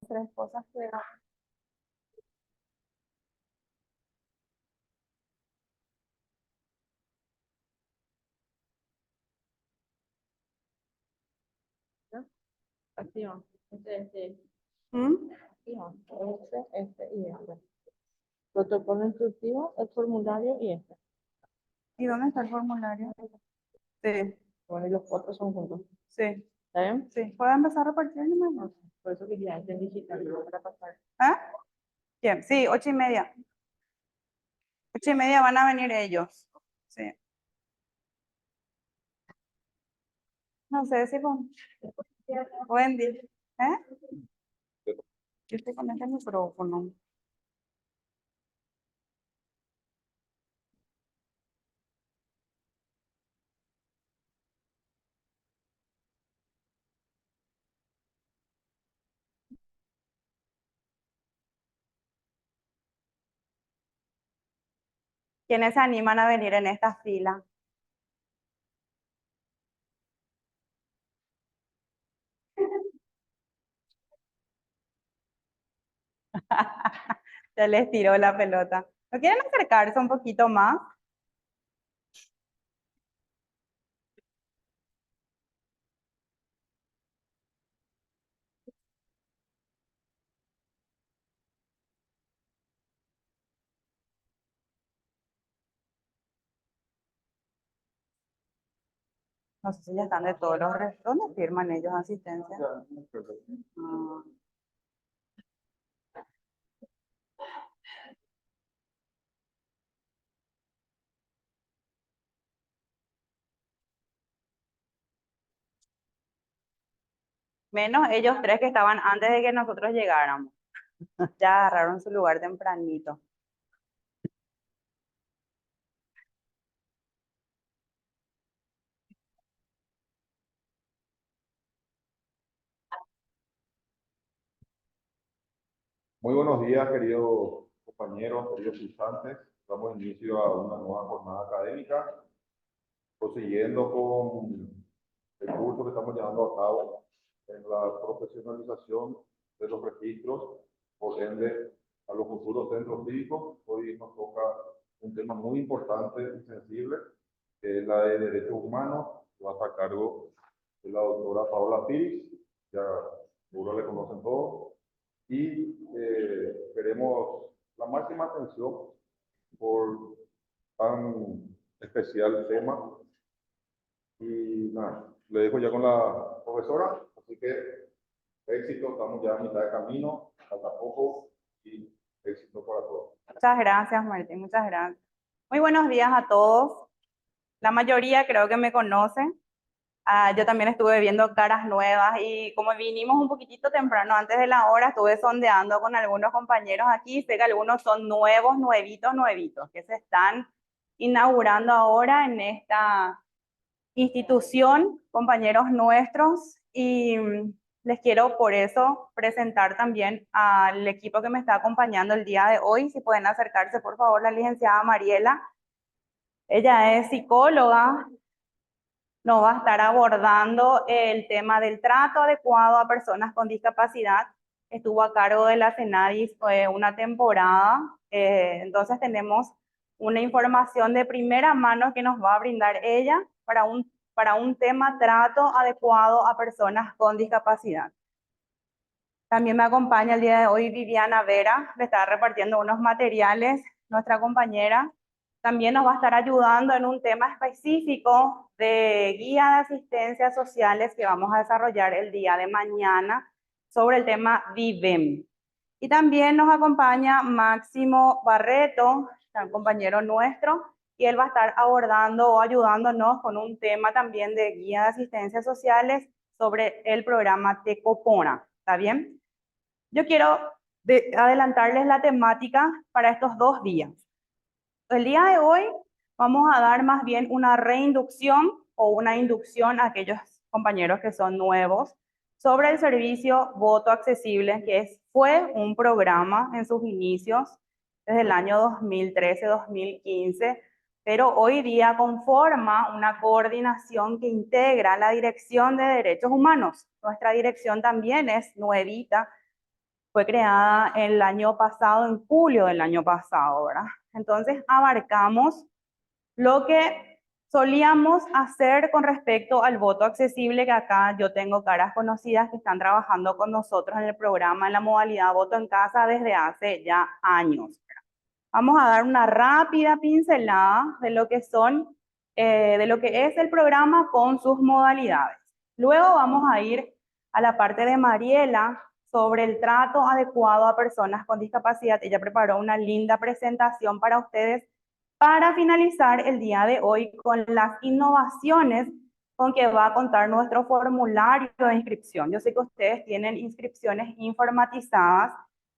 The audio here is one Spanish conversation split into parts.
tres cosas que... Activa. ¿Mm? Activa. Y este. Protocolo instructivo, el formulario y este. ¿Y dónde está el formulario? Sí. Bueno, y los cuatro son juntos. Sí. ¿Está bien? Sí. ¿Puedo empezar a repartir nomás? Por eso quería en digital, ¿no? Para pasar. ¿Ah? Bien, sí, 8:30. 8:30 van a venir ellos. Sí. No sé si con Wendy. ¿Eh? Yo estoy con este micrófono. ¿Quiénes se animan a venir en esta fila? Ya les tiró la pelota. ¿No quieren acercarse un poquito más? No sé si ya están de todos los restos. ¿Dónde firman ellos asistencia? Ah. Menos ellos tres que estaban antes de que nosotros llegáramos. Ya agarraron su lugar tempranito. Muy buenos días, queridos compañeros, queridos cursantes. Damos inicio a una nueva jornada académica, prosiguiendo con el curso que estamos llevando a cabo en la profesionalización de los registros, por ende, a los futuros centros cívicos. Hoy nos toca un tema muy importante y sensible, que es la de derechos humanos, que va a estar a cargo de la doctora Paola Piris, ya seguro le conocen todos, y queremos la máxima atención por tan especial tema. Y nada, le dejo ya con la profesora, así que éxito, estamos ya a mitad de camino, falta poco y éxito para todos. Muchas gracias, Martín, muchas gracias. Muy buenos días a todos. La mayoría creo que me conocen. Yo también estuve viendo caras nuevas y como vinimos un poquitito temprano antes de la hora, estuve sondeando con algunos compañeros aquí. Sé que algunos son nuevos, nuevitos, que se están inaugurando ahora en esta institución, compañeros nuestros, y les quiero por eso presentar también al equipo que me está acompañando el día de hoy. Si pueden acercarse, por favor, la licenciada Mariela. Ella es psicóloga, nos va a estar abordando el tema del trato adecuado a personas con discapacidad. Estuvo a cargo de la CENADIS una temporada, entonces tenemos una información de primera mano que nos va a brindar ella para un tema trato adecuado a personas con discapacidad. También me acompaña el día de hoy Viviana Vera, le está repartiendo unos materiales, nuestra compañera. También nos va a estar ayudando en un tema específico de guía de asistencias sociales que vamos a desarrollar el día de mañana sobre el tema VIVEM. Y también nos acompaña Máximo Barreto, un compañero nuestro, y él va a estar abordando o ayudándonos con un tema también de guía de asistencias sociales sobre el programa Tecopona. ¿Está bien? Yo quiero adelantarles la temática para estos 2 días. El día de hoy vamos a dar más bien una reinducción o una inducción a aquellos compañeros que son nuevos sobre el servicio Voto Accesible, que fue un programa en sus inicios desde el año 2013-2015, pero hoy día conforma una coordinación que integra la Dirección de Derechos Humanos. Nuestra dirección también es nuevita, Fue creada el año pasado, en julio del año pasado, ¿verdad? Entonces abarcamos lo que solíamos hacer con respecto al voto accesible, que acá yo tengo caras conocidas que están trabajando con nosotros en el programa en la modalidad voto en casa desde hace ya años. Vamos a dar una rápida pincelada de lo que son, de lo que es el programa con sus modalidades. Luego vamos a ir a la parte de Mariela sobre el trato adecuado a personas con discapacidad. Ella preparó una linda presentación para ustedes para finalizar el día de hoy con las innovaciones con que va a contar nuestro formulario de inscripción. Yo sé que ustedes tienen inscripciones informatizadas,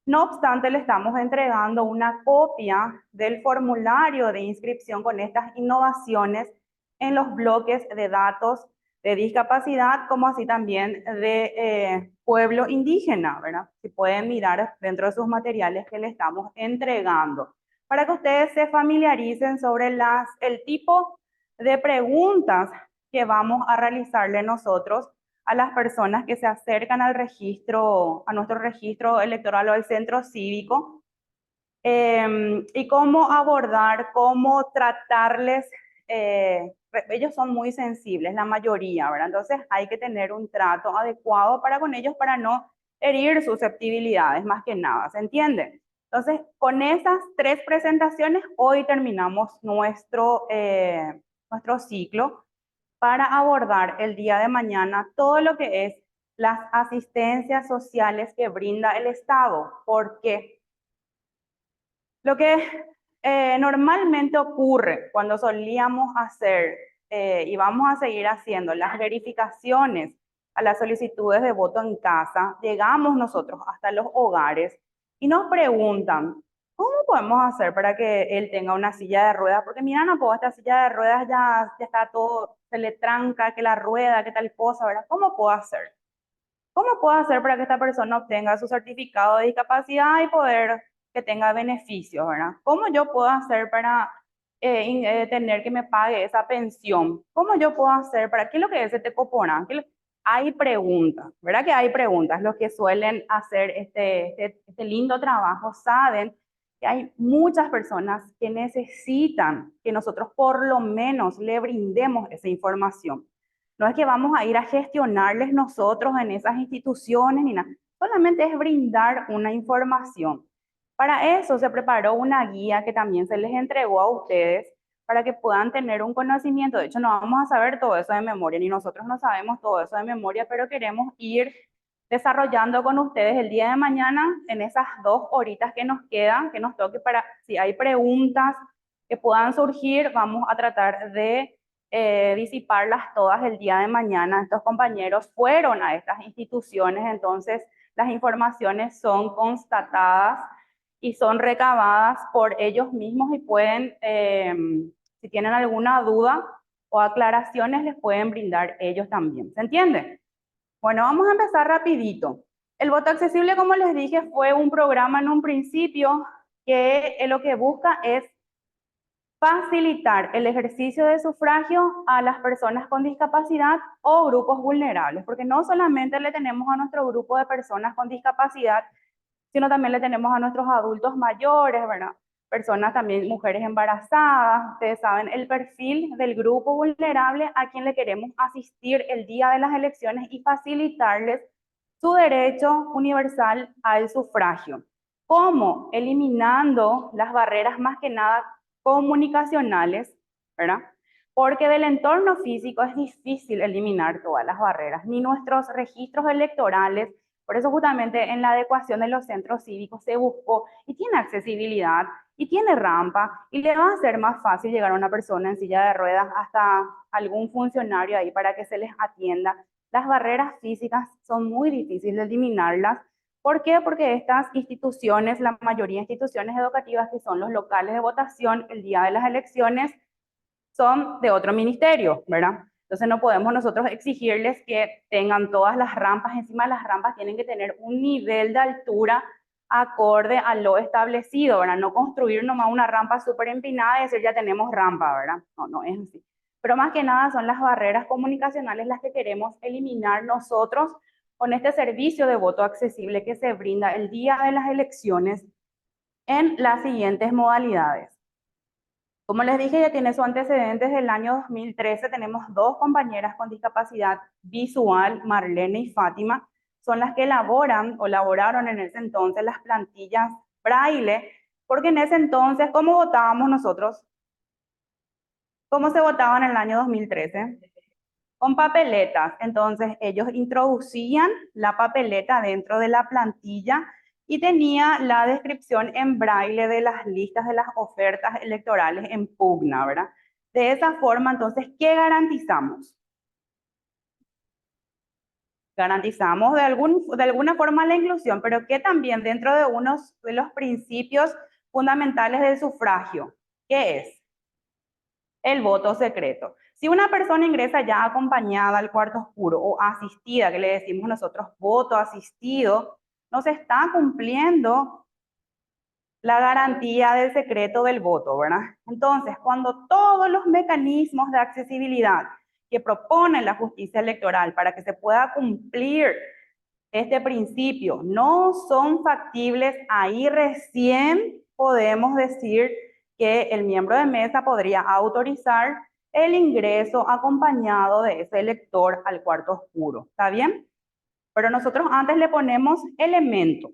no obstante, le estamos entregando una copia del formulario de inscripción con estas innovaciones en los bloques de datos de discapacidad, como así también de pueblo indígena, ¿verdad? Si pueden mirar dentro de sus materiales que le estamos entregando, para que ustedes se familiaricen sobre el tipo de preguntas que vamos a realizarle nosotros a las personas que se acercan al registro, a nuestro registro electoral o al centro cívico, y cómo abordar, cómo tratarles. Ellos son muy sensibles, la mayoría, ¿verdad? Entonces hay que tener un trato adecuado para con ellos para no herir susceptibilidades, más que nada, ¿se entiende? Entonces, con esas 3 presentaciones, hoy terminamos nuestro ciclo para abordar el día de mañana todo lo que es las asistencias sociales que brinda el Estado. ¿Por qué? Lo que normalmente ocurre cuando solíamos hacer y vamos a seguir haciendo las verificaciones a las solicitudes de voto en casa, llegamos nosotros hasta los hogares y nos preguntan, ¿cómo podemos hacer para que él tenga una silla de ruedas? Porque mira, no puedo, esta silla de ruedas ya está todo, se le tranca, que la rueda, que tal cosa, ¿verdad? ¿Cómo puedo hacer? ¿Cómo puedo hacer para que esta persona obtenga su certificado de discapacidad y poder que tenga beneficios, ¿verdad? ¿Cómo yo puedo hacer para tener que me pague esa pensión? ¿Cómo yo puedo hacer para qué es lo que es este copona? Hay preguntas, ¿verdad? Que hay preguntas. Los que suelen hacer este lindo trabajo saben que hay muchas personas que necesitan que nosotros por lo menos le brindemos esa información. No es que vamos a ir a gestionarles nosotros en esas instituciones ni nada, solamente es brindar una información. Para eso se preparó una guía que también se les entregó a ustedes para que puedan tener un conocimiento. De hecho, no vamos a saber todo eso de memoria, ni nosotros no sabemos todo eso de memoria, pero queremos ir desarrollando con ustedes el día de mañana en esas 2 horitas que nos quedan, que nos toque para, si hay preguntas que puedan surgir, vamos a tratar de disiparlas todas el día de mañana. Estos compañeros fueron a estas instituciones, entonces las informaciones son constatadas y son recabadas por ellos mismos y pueden, si tienen alguna duda o aclaraciones, les pueden brindar ellos también. ¿Se entiende? Bueno, vamos a empezar rapidito. El voto accesible, como les dije, fue un programa en un principio que lo que busca es facilitar el ejercicio de sufragio a las personas con discapacidad o grupos vulnerables, porque no solamente le tenemos a nuestro grupo de personas con discapacidad, sino también le tenemos a nuestros adultos mayores, ¿verdad? Personas también, mujeres embarazadas. Ustedes saben el perfil del grupo vulnerable a quien le queremos asistir el día de las elecciones y facilitarles su derecho universal al sufragio. ¿Cómo? Eliminando las barreras más que nada comunicacionales, ¿verdad? Porque del entorno físico es difícil eliminar todas las barreras, ni nuestros registros electorales. Por eso justamente en la adecuación de los centros cívicos se buscó y tiene accesibilidad y tiene rampa y le va a ser más fácil llegar a una persona en silla de ruedas hasta algún funcionario ahí para que se les atienda. Las barreras físicas son muy difíciles de eliminarlas. ¿Por qué? Porque estas instituciones, la mayoría de instituciones educativas que son los locales de votación el día de las elecciones, son de otro ministerio, ¿verdad? Entonces no podemos nosotros exigirles que tengan todas las rampas. Encima de las rampas tienen que tener un nivel de altura acorde a lo establecido, ¿verdad? No construir nomás una rampa súper empinada y decir ya tenemos rampa, ¿verdad? No, no es así. Pero más que nada son las barreras comunicacionales las que queremos eliminar nosotros con este servicio de voto accesible que se brinda el día de las elecciones en las siguientes modalidades. Como les dije, ya tiene su antecedente desde el año 2013. Tenemos dos compañeras con discapacidad visual, Marlene y Fátima, son las que elaboran o elaboraron en ese entonces las plantillas braille, porque en ese entonces, ¿cómo votábamos nosotros? ¿Cómo se votaba en el año 2013? Con papeletas. Entonces ellos introducían la papeleta dentro de la plantilla y tenía la descripción en braille de las listas de las ofertas electorales en pugna, ¿verdad? De esa forma, entonces, ¿qué garantizamos? Garantizamos de alguna forma la inclusión, pero que también dentro de unos de los principios fundamentales del sufragio, ¿qué es? El voto secreto. Si una persona ingresa ya acompañada al cuarto oscuro o asistida, que le decimos nosotros voto asistido, no se está cumpliendo la garantía del secreto del voto, ¿verdad? Entonces, cuando todos los mecanismos de accesibilidad que propone la justicia electoral para que se pueda cumplir este principio no son factibles, ahí recién podemos decir que el miembro de mesa podría autorizar el ingreso acompañado de ese elector al cuarto oscuro. ¿Está bien? Pero nosotros antes le ponemos elementos.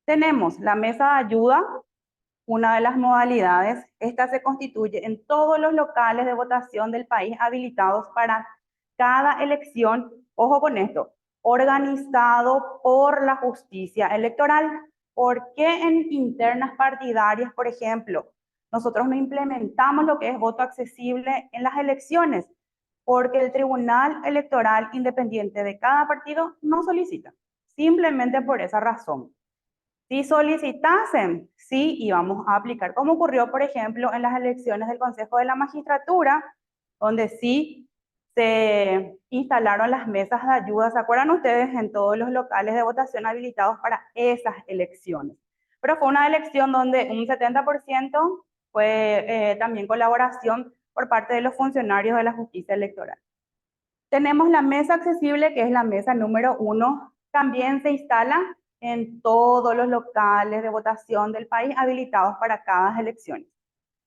Tenemos la mesa de ayuda, una de las modalidades. Esta se constituye en todos los locales de votación del país habilitados para cada elección. Ojo con esto, organizado por la justicia electoral. ¿Por qué en internas partidarias, por ejemplo, nosotros no implementamos lo que es voto accesible en las elecciones? Porque el Tribunal Electoral Independiente de cada partido no solicita. Simplemente por esa razón. Si solicitasen, sí íbamos a aplicar, como ocurrió, por ejemplo, en las elecciones del Consejo de la Magistratura, donde sí se instalaron las mesas de ayuda, ¿se acuerdan ustedes? En todos los locales de votación habilitados para esas elecciones. Pero fue una elección donde un 70% fue también colaboración por parte de los funcionarios de la justicia electoral. Tenemos la mesa accesible, que es la mesa número 1. También se instala en todos los locales de votación del país habilitados para cada elección.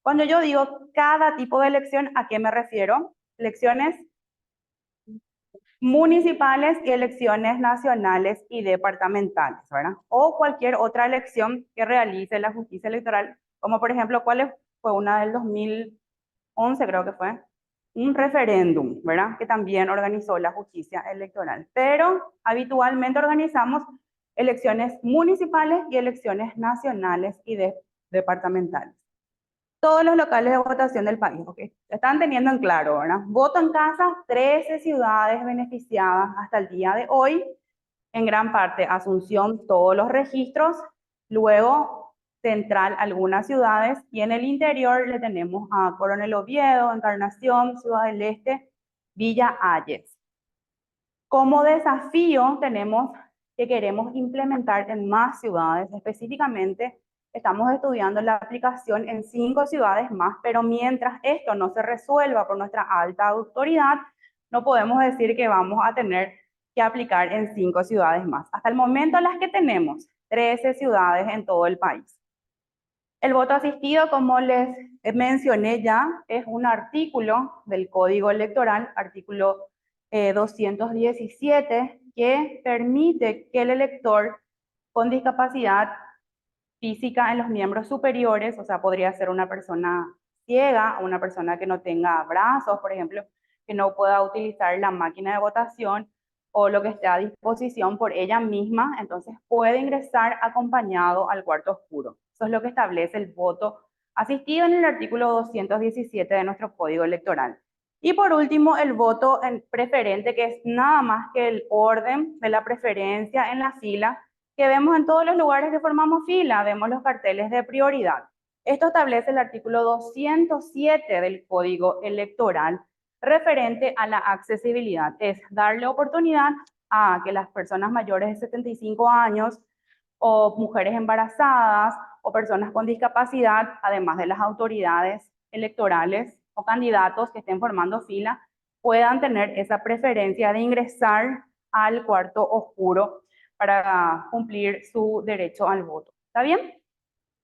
Cuando yo digo cada tipo de elección, ¿a qué me refiero? Elecciones municipales y elecciones nacionales y departamentales, ¿verdad? O cualquier otra elección que realice la justicia electoral, como por ejemplo, ¿cuál fue una del 2011, creo que fue? Un referéndum, ¿verdad? Que también organizó la justicia electoral. Pero habitualmente organizamos elecciones municipales y elecciones nacionales y departamentales. Todos los locales de votación del país, ¿ok? Están teniendo en claro, ¿verdad? Voto en casa, 13 ciudades beneficiadas hasta el día de hoy. En gran parte Asunción, todos los registros. Luego Central, algunas ciudades. Y en el interior le tenemos a Coronel Oviedo, Encarnación, Ciudad del Este, Villa Ayes. Como desafío tenemos que queremos implementar en más ciudades, específicamente estamos estudiando la aplicación en 5 ciudades más, pero mientras esto no se resuelva por nuestra alta autoridad, no podemos decir que vamos a tener que aplicar en 5 ciudades más. Hasta el momento las que tenemos, 13 ciudades en todo el país. El voto asistido, como les mencioné ya, es un artículo del Código Electoral, artículo 217, que permite que el elector con discapacidad física en los miembros superiores, o sea, podría ser una persona ciega, una persona que no tenga brazos, por ejemplo, que no pueda utilizar la máquina de votación o lo que esté a disposición por ella misma, entonces puede ingresar acompañado al cuarto oscuro. Eso es lo que establece el voto asistido en el artículo 217 de nuestro Código Electoral. Y por último, el voto en preferente, que es nada más que el orden de la preferencia en la fila, que vemos en todos los lugares que formamos fila, vemos los carteles de prioridad. Esto establece el artículo 207 del Código Electoral referente a la accesibilidad. Es darle oportunidad a que las personas mayores de 75 años o mujeres embarazadas o personas con discapacidad, además de las autoridades electorales o candidatos que estén formando fila, puedan tener esa preferencia de ingresar al cuarto oscuro para cumplir su derecho al voto. ¿Está bien?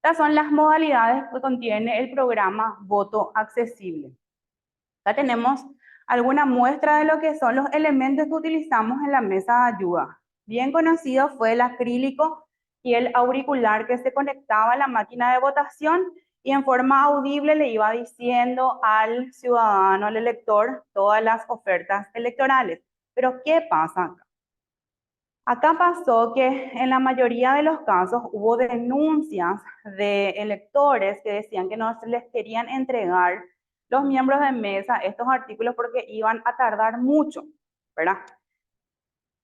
Estas son las modalidades que contiene el programa Voto Accesible. Ya tenemos alguna muestra de lo que son los elementos que utilizamos en la mesa de ayuda. Bien conocido fue el acrílico y el auricular que se conectaba a la máquina de votación y en forma audible le iba diciendo al ciudadano, al elector, todas las ofertas electorales. Pero ¿qué pasa acá? Acá pasó que en la mayoría de los casos hubo denuncias de electores que decían que no se les querían entregar los miembros de mesa estos artículos porque iban a tardar mucho, ¿verdad?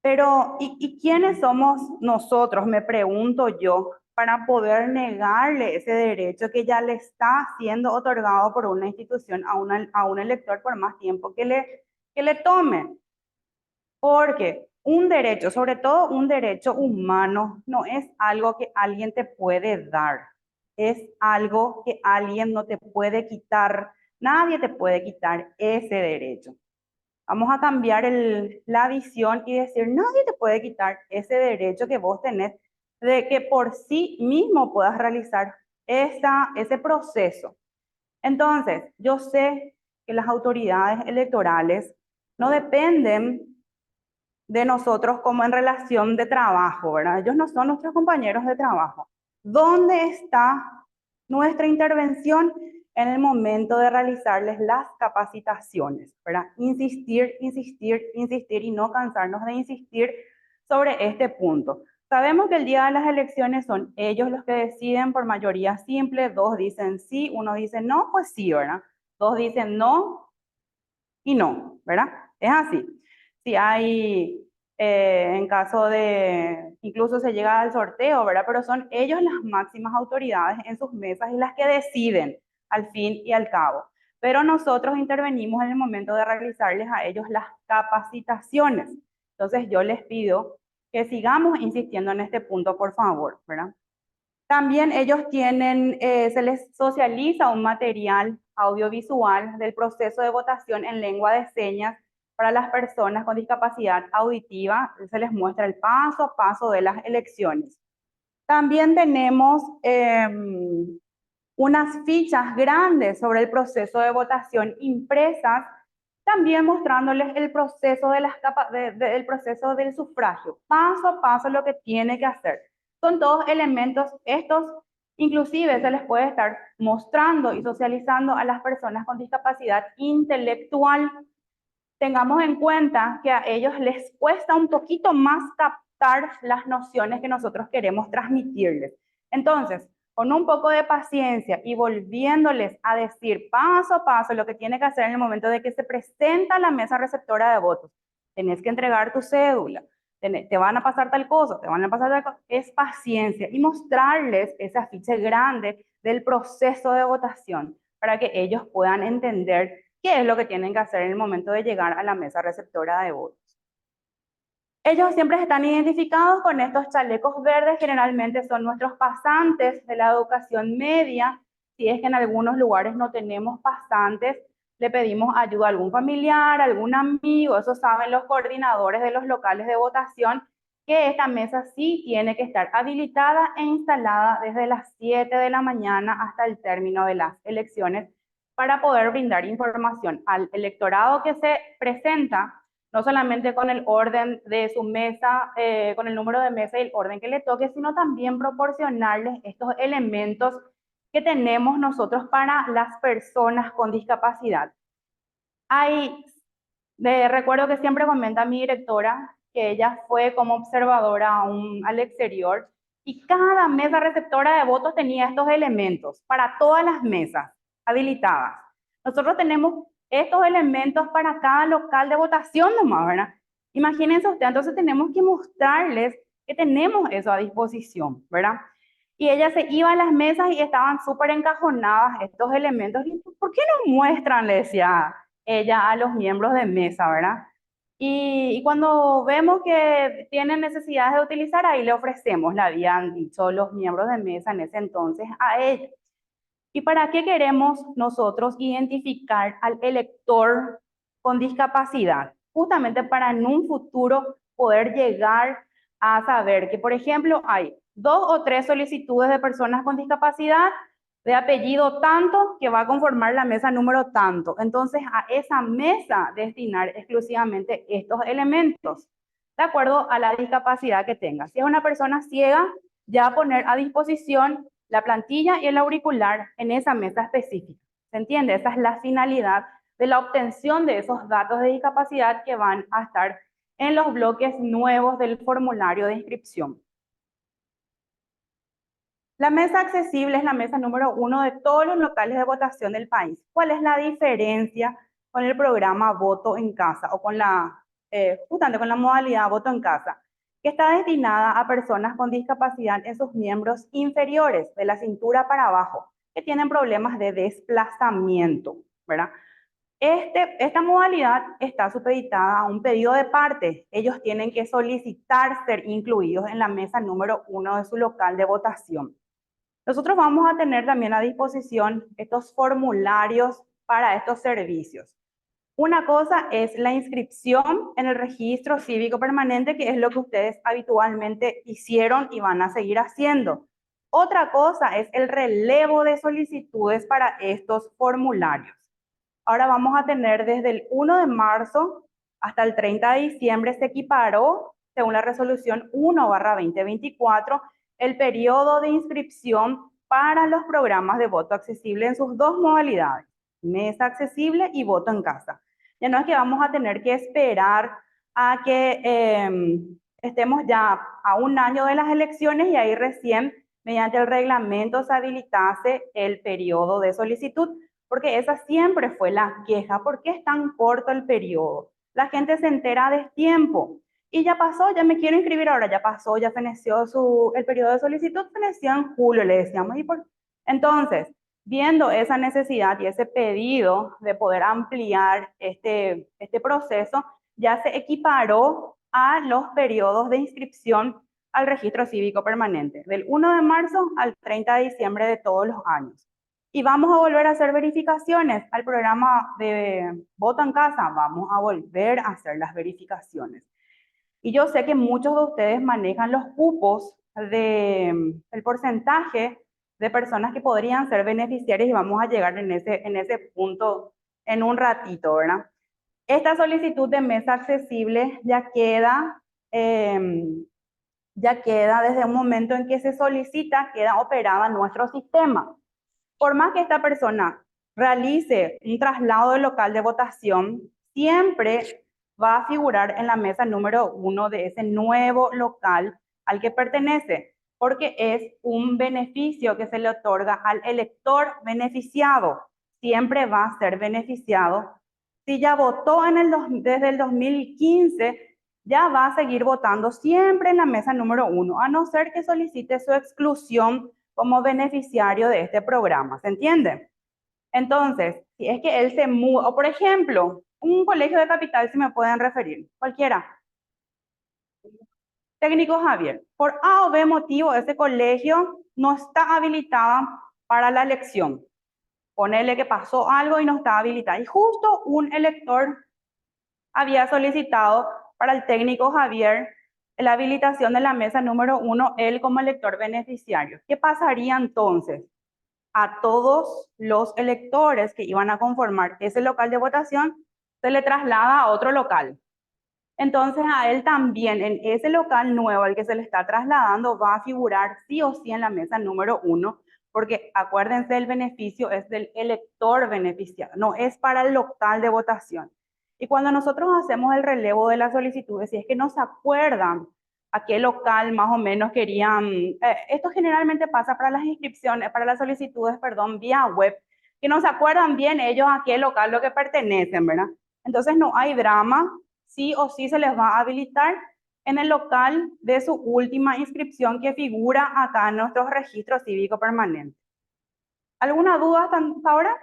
Pero, ¿y quiénes somos nosotros, me pregunto yo, para poder negarle ese derecho que ya le está siendo otorgado por una institución a un elector por más tiempo que le tome? Porque un derecho, sobre todo un derecho humano, no es algo que alguien te puede dar, es algo que alguien no te puede quitar, nadie te puede quitar ese derecho. Vamos a cambiar la visión y decir, nadie te puede quitar ese derecho que vos tenés de que por sí mismo puedas realizar ese proceso. Entonces, yo sé que las autoridades electorales no dependen de nosotros como en relación de trabajo, ¿verdad? Ellos no son nuestros compañeros de trabajo. ¿Dónde está nuestra intervención en el momento de realizarles las capacitaciones, ¿verdad? Insistir, insistir, insistir y no cansarnos de insistir sobre este punto. Sabemos que el día de las elecciones son ellos los que deciden por mayoría simple, dos dicen sí, uno dice no, pues sí, ¿verdad? Dos dicen no y no, ¿verdad? Es así. Si hay, en caso de, incluso se llega al sorteo, ¿verdad? Pero son ellos las máximas autoridades en sus mesas y las que deciden al fin y al cabo. Pero nosotros intervenimos en el momento de realizarles a ellos las capacitaciones. Entonces yo les pido que sigamos insistiendo en este punto, por favor, ¿verdad? También ellos tienen, se les socializa un material audiovisual del proceso de votación en lengua de señas para las personas con discapacidad auditiva. Se les muestra el paso a paso de las elecciones. También tenemos unas fichas grandes sobre el proceso de votación impresas, también mostrándoles el proceso, el proceso del sufragio, paso a paso lo que tiene que hacer. Son todos elementos, estos inclusive se les puede estar mostrando y socializando a las personas con discapacidad intelectual. Tengamos en cuenta que a ellos les cuesta un poquito más captar las nociones que nosotros queremos transmitirles. Entonces, con un poco de paciencia y volviéndoles a decir paso a paso lo que tiene que hacer en el momento de que se presenta la mesa receptora de votos. Tenés que entregar tu cédula, te van a pasar tal cosa, te van a pasar tal cosa. Es paciencia y mostrarles ese afiche grande del proceso de votación para que ellos puedan entender qué es lo que tienen que hacer en el momento de llegar a la mesa receptora de votos. Ellos siempre están identificados con estos chalecos verdes, generalmente son nuestros pasantes de la educación media. Si es que en algunos lugares no tenemos pasantes, le pedimos ayuda a algún familiar, a algún amigo, eso saben los coordinadores de los locales de votación, que esta mesa sí tiene que estar habilitada e instalada desde las 7 de la mañana hasta el término de las elecciones para poder brindar información al electorado que se presenta, no solamente con el orden de su mesa, con el número de mesa y el orden que le toque, sino también proporcionarles estos elementos que tenemos nosotros para las personas con discapacidad. Recuerdo que siempre comenta mi directora que ella fue como observadora al exterior y cada mesa receptora de votos tenía estos elementos para todas las mesas habilitadas. Nosotros tenemos estos elementos para cada local de votación nomás, ¿verdad? Imagínense ustedes, entonces tenemos que mostrarles que tenemos eso a disposición, ¿verdad? Y ella se iba a las mesas y estaban súper encajonadas estos elementos. Y, ¿por qué no muestran? Le decía ella a los miembros de mesa, ¿verdad? Y cuando vemos que tienen necesidades de utilizar, ahí le ofrecemos, le habían dicho los miembros de mesa en ese entonces a ella. ¿Y para qué queremos nosotros identificar al elector con discapacidad? Justamente para en un futuro poder llegar a saber que, por ejemplo, hay 2 o 3 solicitudes de personas con discapacidad de apellido tanto que va a conformar la mesa número tanto. Entonces, a esa mesa destinar exclusivamente estos elementos, de acuerdo a la discapacidad que tenga. Si es una persona ciega, ya poner a disposición la plantilla y el auricular en esa mesa específica. ¿Se entiende? Esa es la finalidad de la obtención de esos datos de discapacidad que van a estar en los bloques nuevos del formulario de inscripción. La mesa accesible es la mesa número 1 de todos los locales de votación del país. ¿Cuál es la diferencia con el programa Voto en Casa o con justamente con la modalidad Voto en Casa? Que está destinada a personas con discapacidad en sus miembros inferiores, de la cintura para abajo, que tienen problemas de desplazamiento, ¿verdad? Esta modalidad está supeditada a un pedido de parte. Ellos tienen que solicitar ser incluidos en la mesa número 1 de su local de votación. Nosotros vamos a tener también a disposición estos formularios para estos servicios. Una cosa es la inscripción en el registro cívico permanente, que es lo que ustedes habitualmente hicieron y van a seguir haciendo. Otra cosa es el relevo de solicitudes para estos formularios. Ahora vamos a tener desde el 1 de marzo hasta el 30 de diciembre se equiparó, según la resolución 1/2024, el periodo de inscripción para los programas de voto accesible en sus 2 modalidades, mesa accesible y voto en casa. Ya no es que vamos a tener que esperar a que estemos ya a un año de las elecciones y ahí recién, mediante el reglamento, se habilitase el periodo de solicitud, porque esa siempre fue la queja. ¿Por qué es tan corto el periodo? La gente se entera a destiempo. Y ya pasó, ya me quiero inscribir ahora, ya pasó, ya feneció el periodo de solicitud, feneció en julio, le decíamos. Entonces, viendo esa necesidad y ese pedido de poder ampliar este proceso, ya se equiparó a los periodos de inscripción al registro cívico permanente, del 1 de marzo al 30 de diciembre de todos los años. Y vamos a volver a hacer verificaciones al programa de Voto en Casa, vamos a volver a hacer las verificaciones. Y yo sé que muchos de ustedes manejan los cupos del porcentaje de personas que podrían ser beneficiarias y vamos a llegar en ese punto en un ratito, ¿verdad? Esta solicitud de mesa accesible ya queda desde un momento en que se solicita, queda operada en nuestro sistema. Por más que esta persona realice un traslado del local de votación, siempre va a figurar en la mesa número 1 de ese nuevo local al que pertenece, porque es un beneficio que se le otorga al elector beneficiado. Siempre va a ser beneficiado. Si ya votó desde el 2015, ya va a seguir votando siempre en la mesa número 1, a no ser que solicite su exclusión como beneficiario de este programa, ¿se entiende? Entonces, si es que él se muda, o por ejemplo, un colegio de capital, si me pueden referir, cualquiera, técnico Javier, por A o B motivo, ese colegio no está habilitado para la elección. Ponele que pasó algo y no está habilitado. Y justo un elector había solicitado para el técnico Javier la habilitación de la mesa número 1, él como elector beneficiario. ¿Qué pasaría entonces? A todos los electores que iban a conformar ese local de votación se le traslada a otro local. Entonces a él también, en ese local nuevo al que se le está trasladando, va a figurar sí o sí en la mesa número 1, porque acuérdense, el beneficio es del elector beneficiado, no es para el local de votación. Y cuando nosotros hacemos el relevo de las solicitudes, si es que no se acuerdan a qué local más o menos querían, esto generalmente pasa para las inscripciones, para las solicitudes, perdón, vía web, que no se acuerdan bien ellos a qué local lo que pertenecen, ¿verdad? Entonces no hay drama, sí o sí se les va a habilitar en el local de su última inscripción que figura acá en nuestros registros cívicos permanentes. ¿Alguna duda hasta ahora?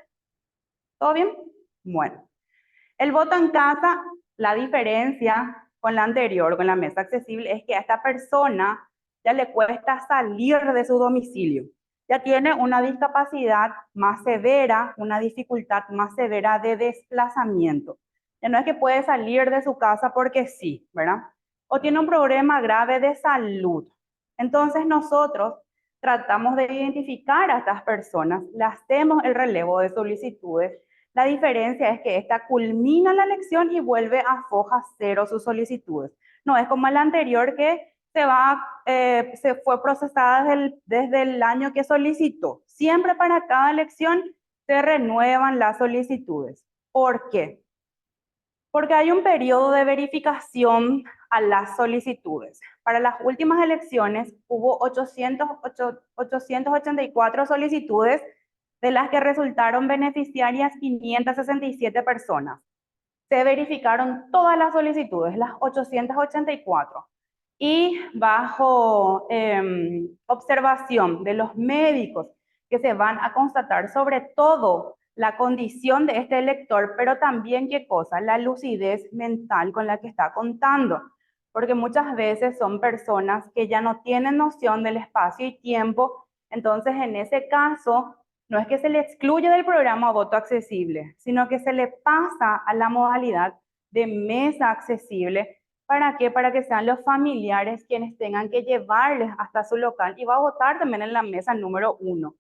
¿Todo bien? Bueno, el voto en casa, la diferencia con la anterior, con la mesa accesible, es que a esta persona ya le cuesta salir de su domicilio. Ya tiene una discapacidad más severa, una dificultad más severa de desplazamiento. Ya no es que puede salir de su casa porque sí, ¿verdad? o tiene un problema grave de salud. Entonces nosotros tratamos de identificar a estas personas, le hacemos el relevo de solicitudes. La diferencia es que esta culmina la elección y vuelve a foja cero sus solicitudes. No es como la anterior que se fue procesada desde el año que solicitó. Siempre para cada elección se renuevan las solicitudes. ¿Por qué? Porque hay un periodo de verificación a las solicitudes. Para las últimas elecciones hubo 884 solicitudes, de las que resultaron beneficiarias 567 personas. Se verificaron todas las solicitudes, las 884. Y bajo observación de los médicos que se van a constatar sobre todo la condición de este elector, pero también qué cosa, la lucidez mental con la que está contando, porque muchas veces son personas que ya no tienen noción del espacio y tiempo. Entonces en ese caso no es que se le excluye del programa voto accesible, sino que se le pasa a la modalidad de mesa accesible. ¿Para qué? Para que sean los familiares quienes tengan que llevarles hasta su local y va a votar también en la mesa número 1.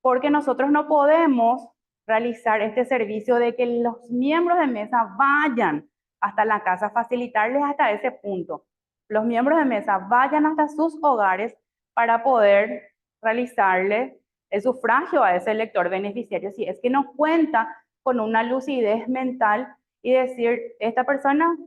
Porque nosotros no podemos realizar este servicio de que los miembros de mesa vayan hasta la casa, facilitarles hasta ese punto. Los miembros de mesa vayan hasta sus hogares para poder realizarle el sufragio a ese elector beneficiario, si es que no cuenta con una lucidez mental y decir, esta persona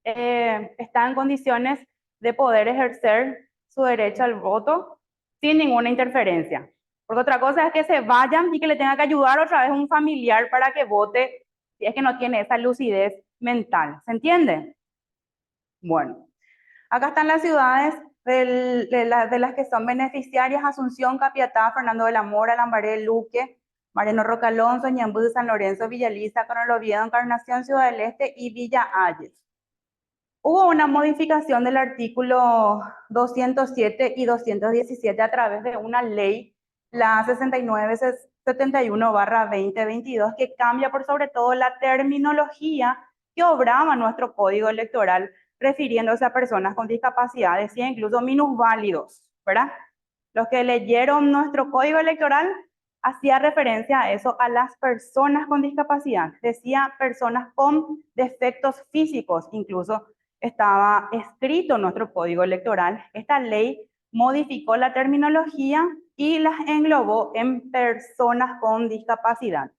está en condiciones de poder ejercer su derecho al voto sin ninguna interferencia. Porque otra cosa es que se vayan y que le tenga que ayudar otra vez un familiar para que vote, si es que no tiene esa lucidez mental. ¿Se entiende? Bueno, acá están las ciudades de las que son beneficiarias: Asunción, Capiatá, Fernando de la Mora, Lambaré, Luque, Mariano Roca Alonso, Ñambú, San Lorenzo, Villaliza, Coronel Oviedo, Encarnación, Ciudad del Este y Villa Ayes. Hubo una modificación del artículo 207 y 217 a través de una ley, la 6971/2022, que cambia por sobre todo la terminología que obraba nuestro código electoral, refiriéndose a personas con discapacidades e incluso minusválidos, ¿verdad? Los que leyeron nuestro código electoral hacía referencia a eso, a las personas con discapacidad. Decía personas con defectos físicos, incluso estaba escrito en nuestro código electoral. Esta ley modificó la terminología y las englobó en personas con discapacidad.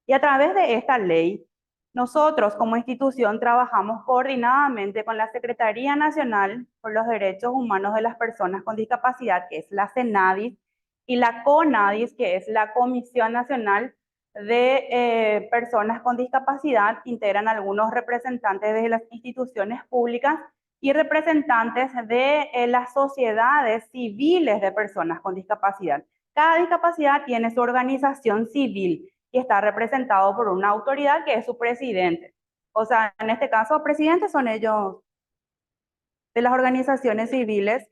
Y a través de esta ley, nosotros como institución trabajamos coordinadamente con la Secretaría Nacional por los Derechos Humanos de las Personas con Discapacidad, que es la CENADIS, y la CONADIS, que es la Comisión Nacional de Personas con Discapacidad. Integran algunos representantes de las instituciones públicas y representantes de las sociedades civiles de personas con discapacidad. Cada discapacidad tiene su organización civil y está representado por una autoridad que es su presidente. O sea, en este caso, presidentes son ellos de las organizaciones civiles,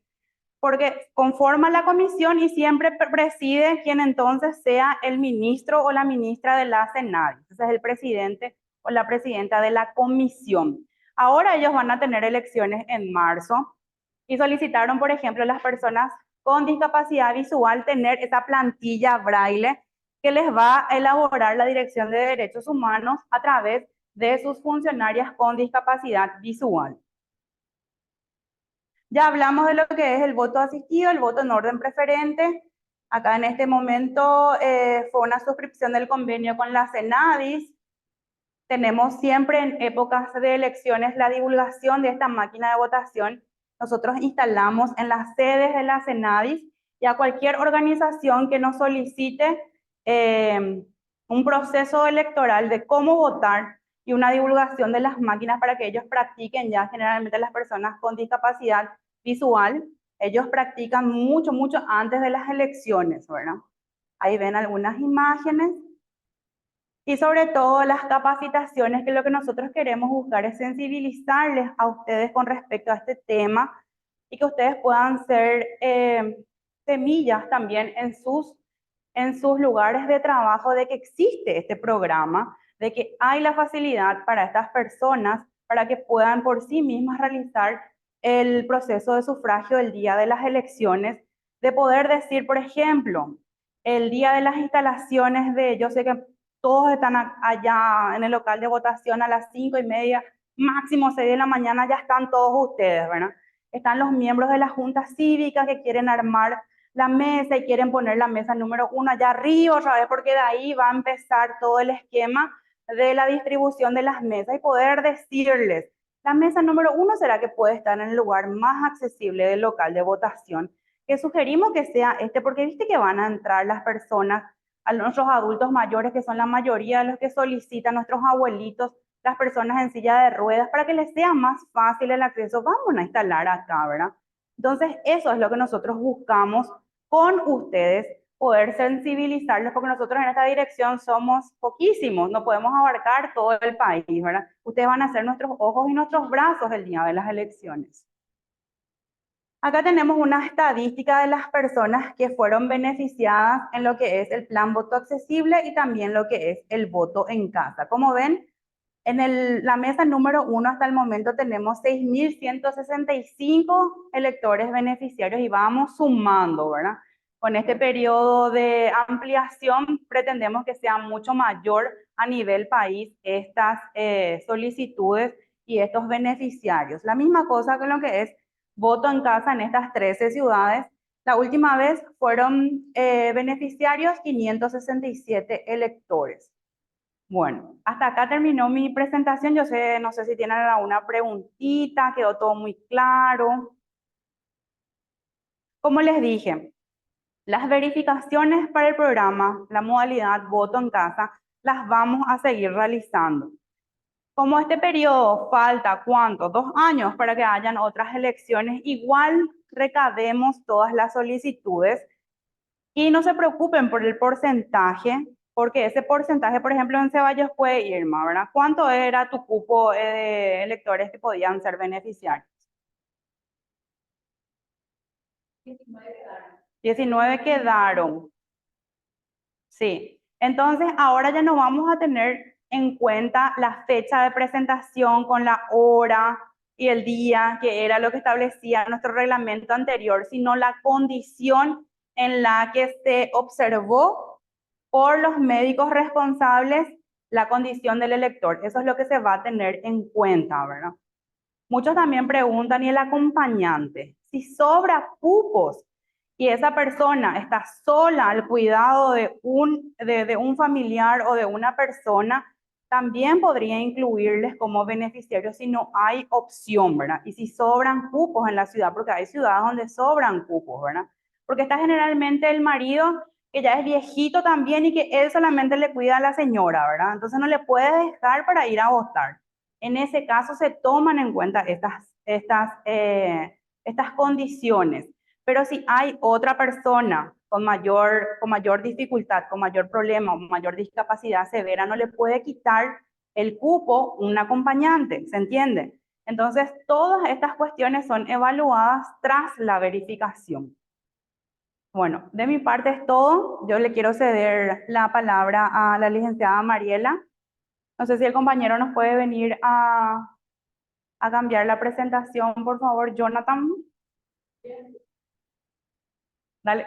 porque conforma la comisión y siempre preside quien entonces sea el ministro o la ministra de la CENADIS. Ese es el presidente o la presidenta de la comisión. Ahora ellos van a tener elecciones en marzo y solicitaron, por ejemplo, las personas con discapacidad visual tener esa plantilla braille que les va a elaborar la Dirección de Derechos Humanos a través de sus funcionarias con discapacidad visual. Ya hablamos de lo que es el voto asistido, el voto en orden preferente. Acá en este momento fue una suscripción del convenio con la CENADIS. Tenemos siempre en épocas de elecciones la divulgación de esta máquina de votación. Nosotros instalamos en las sedes de la CENADIS y a cualquier organización que nos solicite un proceso electoral de cómo votar y una divulgación de las máquinas para que ellos practiquen. Ya generalmente las personas con discapacidad visual, ellos practican mucho antes de las elecciones, ¿verdad? Ahí ven algunas imágenes. Y sobre todo las capacitaciones, que lo que nosotros queremos buscar es sensibilizarles a ustedes con respecto a este tema y que ustedes puedan ser semillas también en sus lugares de trabajo de que existe este programa, de que hay la facilidad para estas personas para que puedan por sí mismas realizar el proceso de sufragio el día de las elecciones, de poder decir, por ejemplo, el día de las instalaciones yo sé que todos están allá en el local de votación a las 5:30, máximo 6 de la mañana, ya están todos ustedes, ¿verdad? Están los miembros de la Junta Cívica que quieren armar la mesa y quieren poner la mesa número 1 allá arriba, ¿sabes? Porque de ahí va a empezar todo el esquema de la distribución de las mesas y poder decirles, la mesa número 1 será que puede estar en el lugar más accesible del local de votación, que sugerimos que sea este, porque viste que van a entrar las personas, a nuestros adultos mayores, que son la mayoría de los que solicitan, nuestros abuelitos, las personas en silla de ruedas, para que les sea más fácil el acceso. Vamos a instalar acá, ¿verdad? Entonces, eso es lo que nosotros buscamos con ustedes, poder sensibilizarlos, porque nosotros en esta dirección somos poquísimos, no podemos abarcar todo el país, ¿verdad? Ustedes van a ser nuestros ojos y nuestros brazos el día de las elecciones. Acá tenemos una estadística de las personas que fueron beneficiadas en lo que es el plan voto accesible y también lo que es el voto en casa. Como ven, en la mesa número 1 hasta el momento tenemos 6.165 electores beneficiarios y vamos sumando, ¿verdad? Con este periodo de ampliación pretendemos que sea mucho mayor a nivel país estas solicitudes y estos beneficiarios. La misma cosa con lo que es voto en casa en estas 13 ciudades. La última vez fueron beneficiarios 567 electores. Bueno, hasta acá terminó mi presentación. Yo sé, no sé si tienen alguna preguntita, quedó todo muy claro. Como les dije, las verificaciones para el programa, la modalidad voto en casa, las vamos a seguir realizando. Como este periodo falta, ¿cuánto? 2 años para que hayan otras elecciones, igual recabemos todas las solicitudes y no se preocupen por el porcentaje, porque ese porcentaje, por ejemplo, en Ceballos puede ir, ¿verdad? ¿Cuánto era tu cupo de electores que podían ser beneficiarios? 19 quedaron. Sí. Entonces, ahora ya no vamos a tener en cuenta la fecha de presentación con la hora y el día, que era lo que establecía nuestro reglamento anterior, sino la condición en la que se observó por los médicos responsables la condición del elector. Eso es lo que se va a tener en cuenta, ¿verdad? Muchos también preguntan, ¿y el acompañante? Si sobra cupos y esa persona está sola al cuidado de un familiar o de una persona, también podría incluirles como beneficiarios si no hay opción, ¿verdad? Y si sobran cupos en la ciudad, porque hay ciudades donde sobran cupos, ¿verdad? Porque está generalmente el marido que ya es viejito también y que él solamente le cuida a la señora, ¿verdad? Entonces no le puede dejar para ir a votar. En ese caso se toman en cuenta estas condiciones. Pero si hay otra persona con mayor dificultad, con mayor problema o mayor discapacidad severa, no le puede quitar el cupo un acompañante, ¿se entiende? Entonces, todas estas cuestiones son evaluadas tras la verificación. Bueno, de mi parte es todo. Yo le quiero ceder la palabra a la licenciada Mariela. No sé si el compañero nos puede venir a cambiar la presentación, por favor, Jonathan. Dale.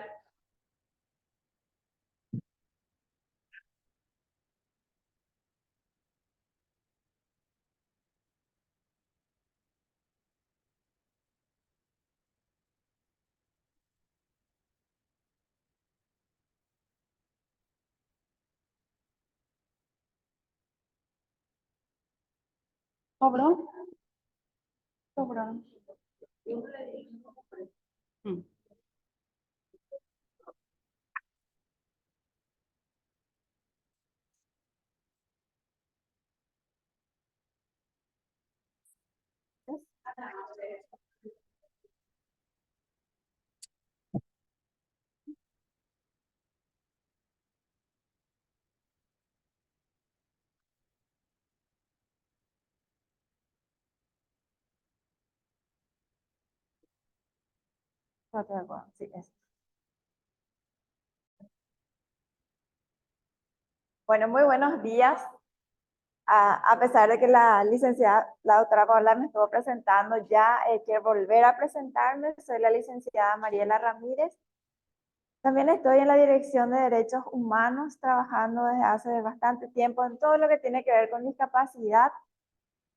¿Sobró? ¿Sobró? Mm. Sí, es. Bueno, muy buenos días A pesar de que la licenciada, la doctora Paola me estuvo presentando, ya quiero volver a presentarme. Soy la licenciada Mariela Ramírez. También estoy en la Dirección de Derechos Humanos, trabajando desde hace bastante tiempo en todo lo que tiene que ver con discapacidad.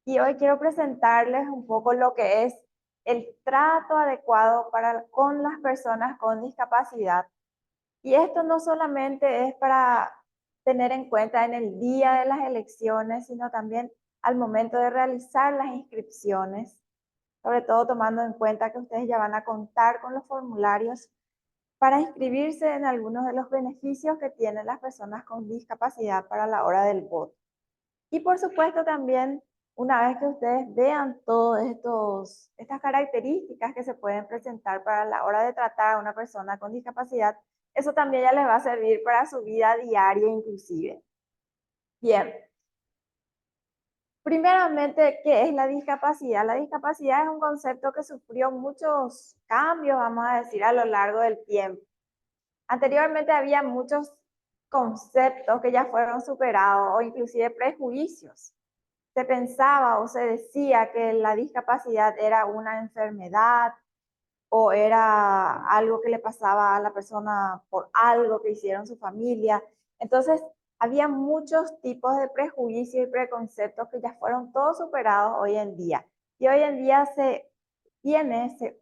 Y hoy quiero presentarles un poco lo que es el trato adecuado con las personas con discapacidad. Y esto no solamente es para tener en cuenta en el día de las elecciones, sino también al momento de realizar las inscripciones, sobre todo tomando en cuenta que ustedes ya van a contar con los formularios para inscribirse en algunos de los beneficios que tienen las personas con discapacidad para la hora del voto. Y por supuesto también, una vez que ustedes vean todas estas características que se pueden presentar para la hora de tratar a una persona con discapacidad, eso también ya les va a servir para su vida diaria inclusive. Bien. Primeramente, ¿qué es la discapacidad? La discapacidad es un concepto que sufrió muchos cambios, vamos a decir, a lo largo del tiempo. Anteriormente había muchos conceptos que ya fueron superados o inclusive prejuicios. Se pensaba o se decía que la discapacidad era una enfermedad o era algo que le pasaba a la persona por algo que hicieron su familia. Entonces, había muchos tipos de prejuicios y preconceptos que ya fueron todos superados hoy en día. Y hoy en día se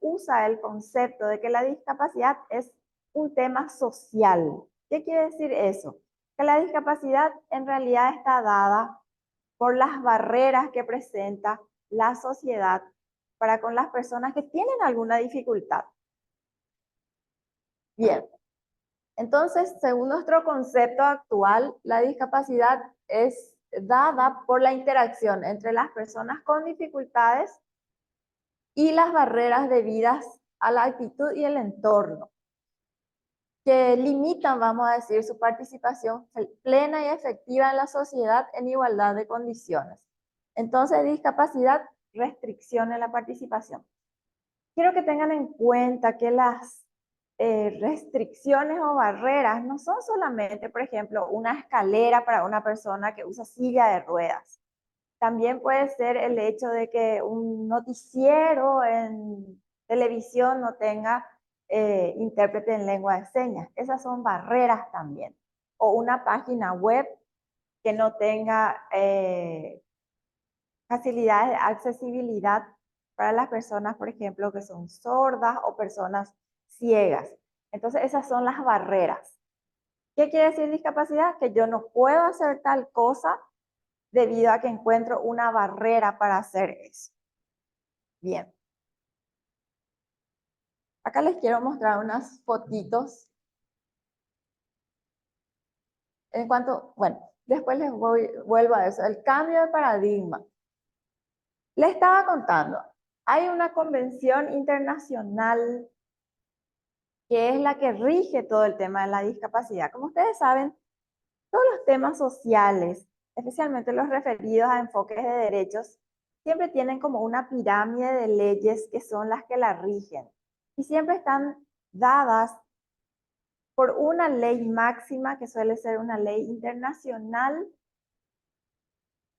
usa el concepto de que la discapacidad es un tema social. ¿Qué quiere decir eso? Que la discapacidad en realidad está dada por las barreras que presenta la sociedad para con las personas que tienen alguna dificultad. Bien, entonces, según nuestro concepto actual, la discapacidad es dada por la interacción entre las personas con dificultades y las barreras debidas a la actitud y el entorno, que limitan, vamos a decir, su participación plena y efectiva en la sociedad en igualdad de condiciones. Entonces, discapacidad, restricción en la participación. Quiero que tengan en cuenta que las restricciones o barreras no son solamente, por ejemplo, una escalera para una persona que usa silla de ruedas. También puede ser el hecho de que un noticiero en televisión no tenga intérprete en lengua de señas. Esas son barreras también. O una página web que no tenga facilidades de accesibilidad para las personas, por ejemplo, que son sordas o personas ciegas. Entonces, esas son las barreras. ¿Qué quiere decir discapacidad? Que yo no puedo hacer tal cosa debido a que encuentro una barrera para hacer eso. Bien. Acá les quiero mostrar unas fotitos. En cuanto, bueno, después vuelvo a eso, el cambio de paradigma. Les estaba contando, hay una convención internacional que es la que rige todo el tema de la discapacidad. Como ustedes saben, todos los temas sociales, especialmente los referidos a enfoques de derechos, siempre tienen como una pirámide de leyes que son las que la rigen. Y siempre están dadas por una ley máxima, que suele ser una ley internacional.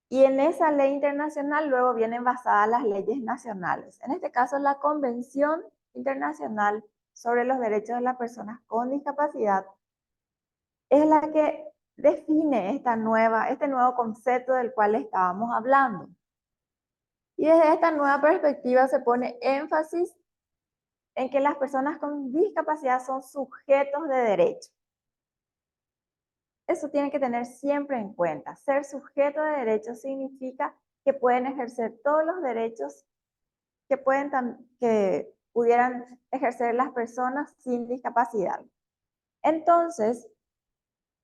Y en esa ley internacional luego vienen basadas las leyes nacionales. En este caso, la Convención Internacional sobre los Derechos de las Personas con Discapacidad es la que define este nuevo concepto del cual estábamos hablando. Y desde esta nueva perspectiva se pone énfasis en que las personas con discapacidad son sujetos de derecho. Eso tienen que tener siempre en cuenta. Ser sujeto de derecho significa que pueden ejercer todos los derechos que pudieran ejercer las personas sin discapacidad. Entonces,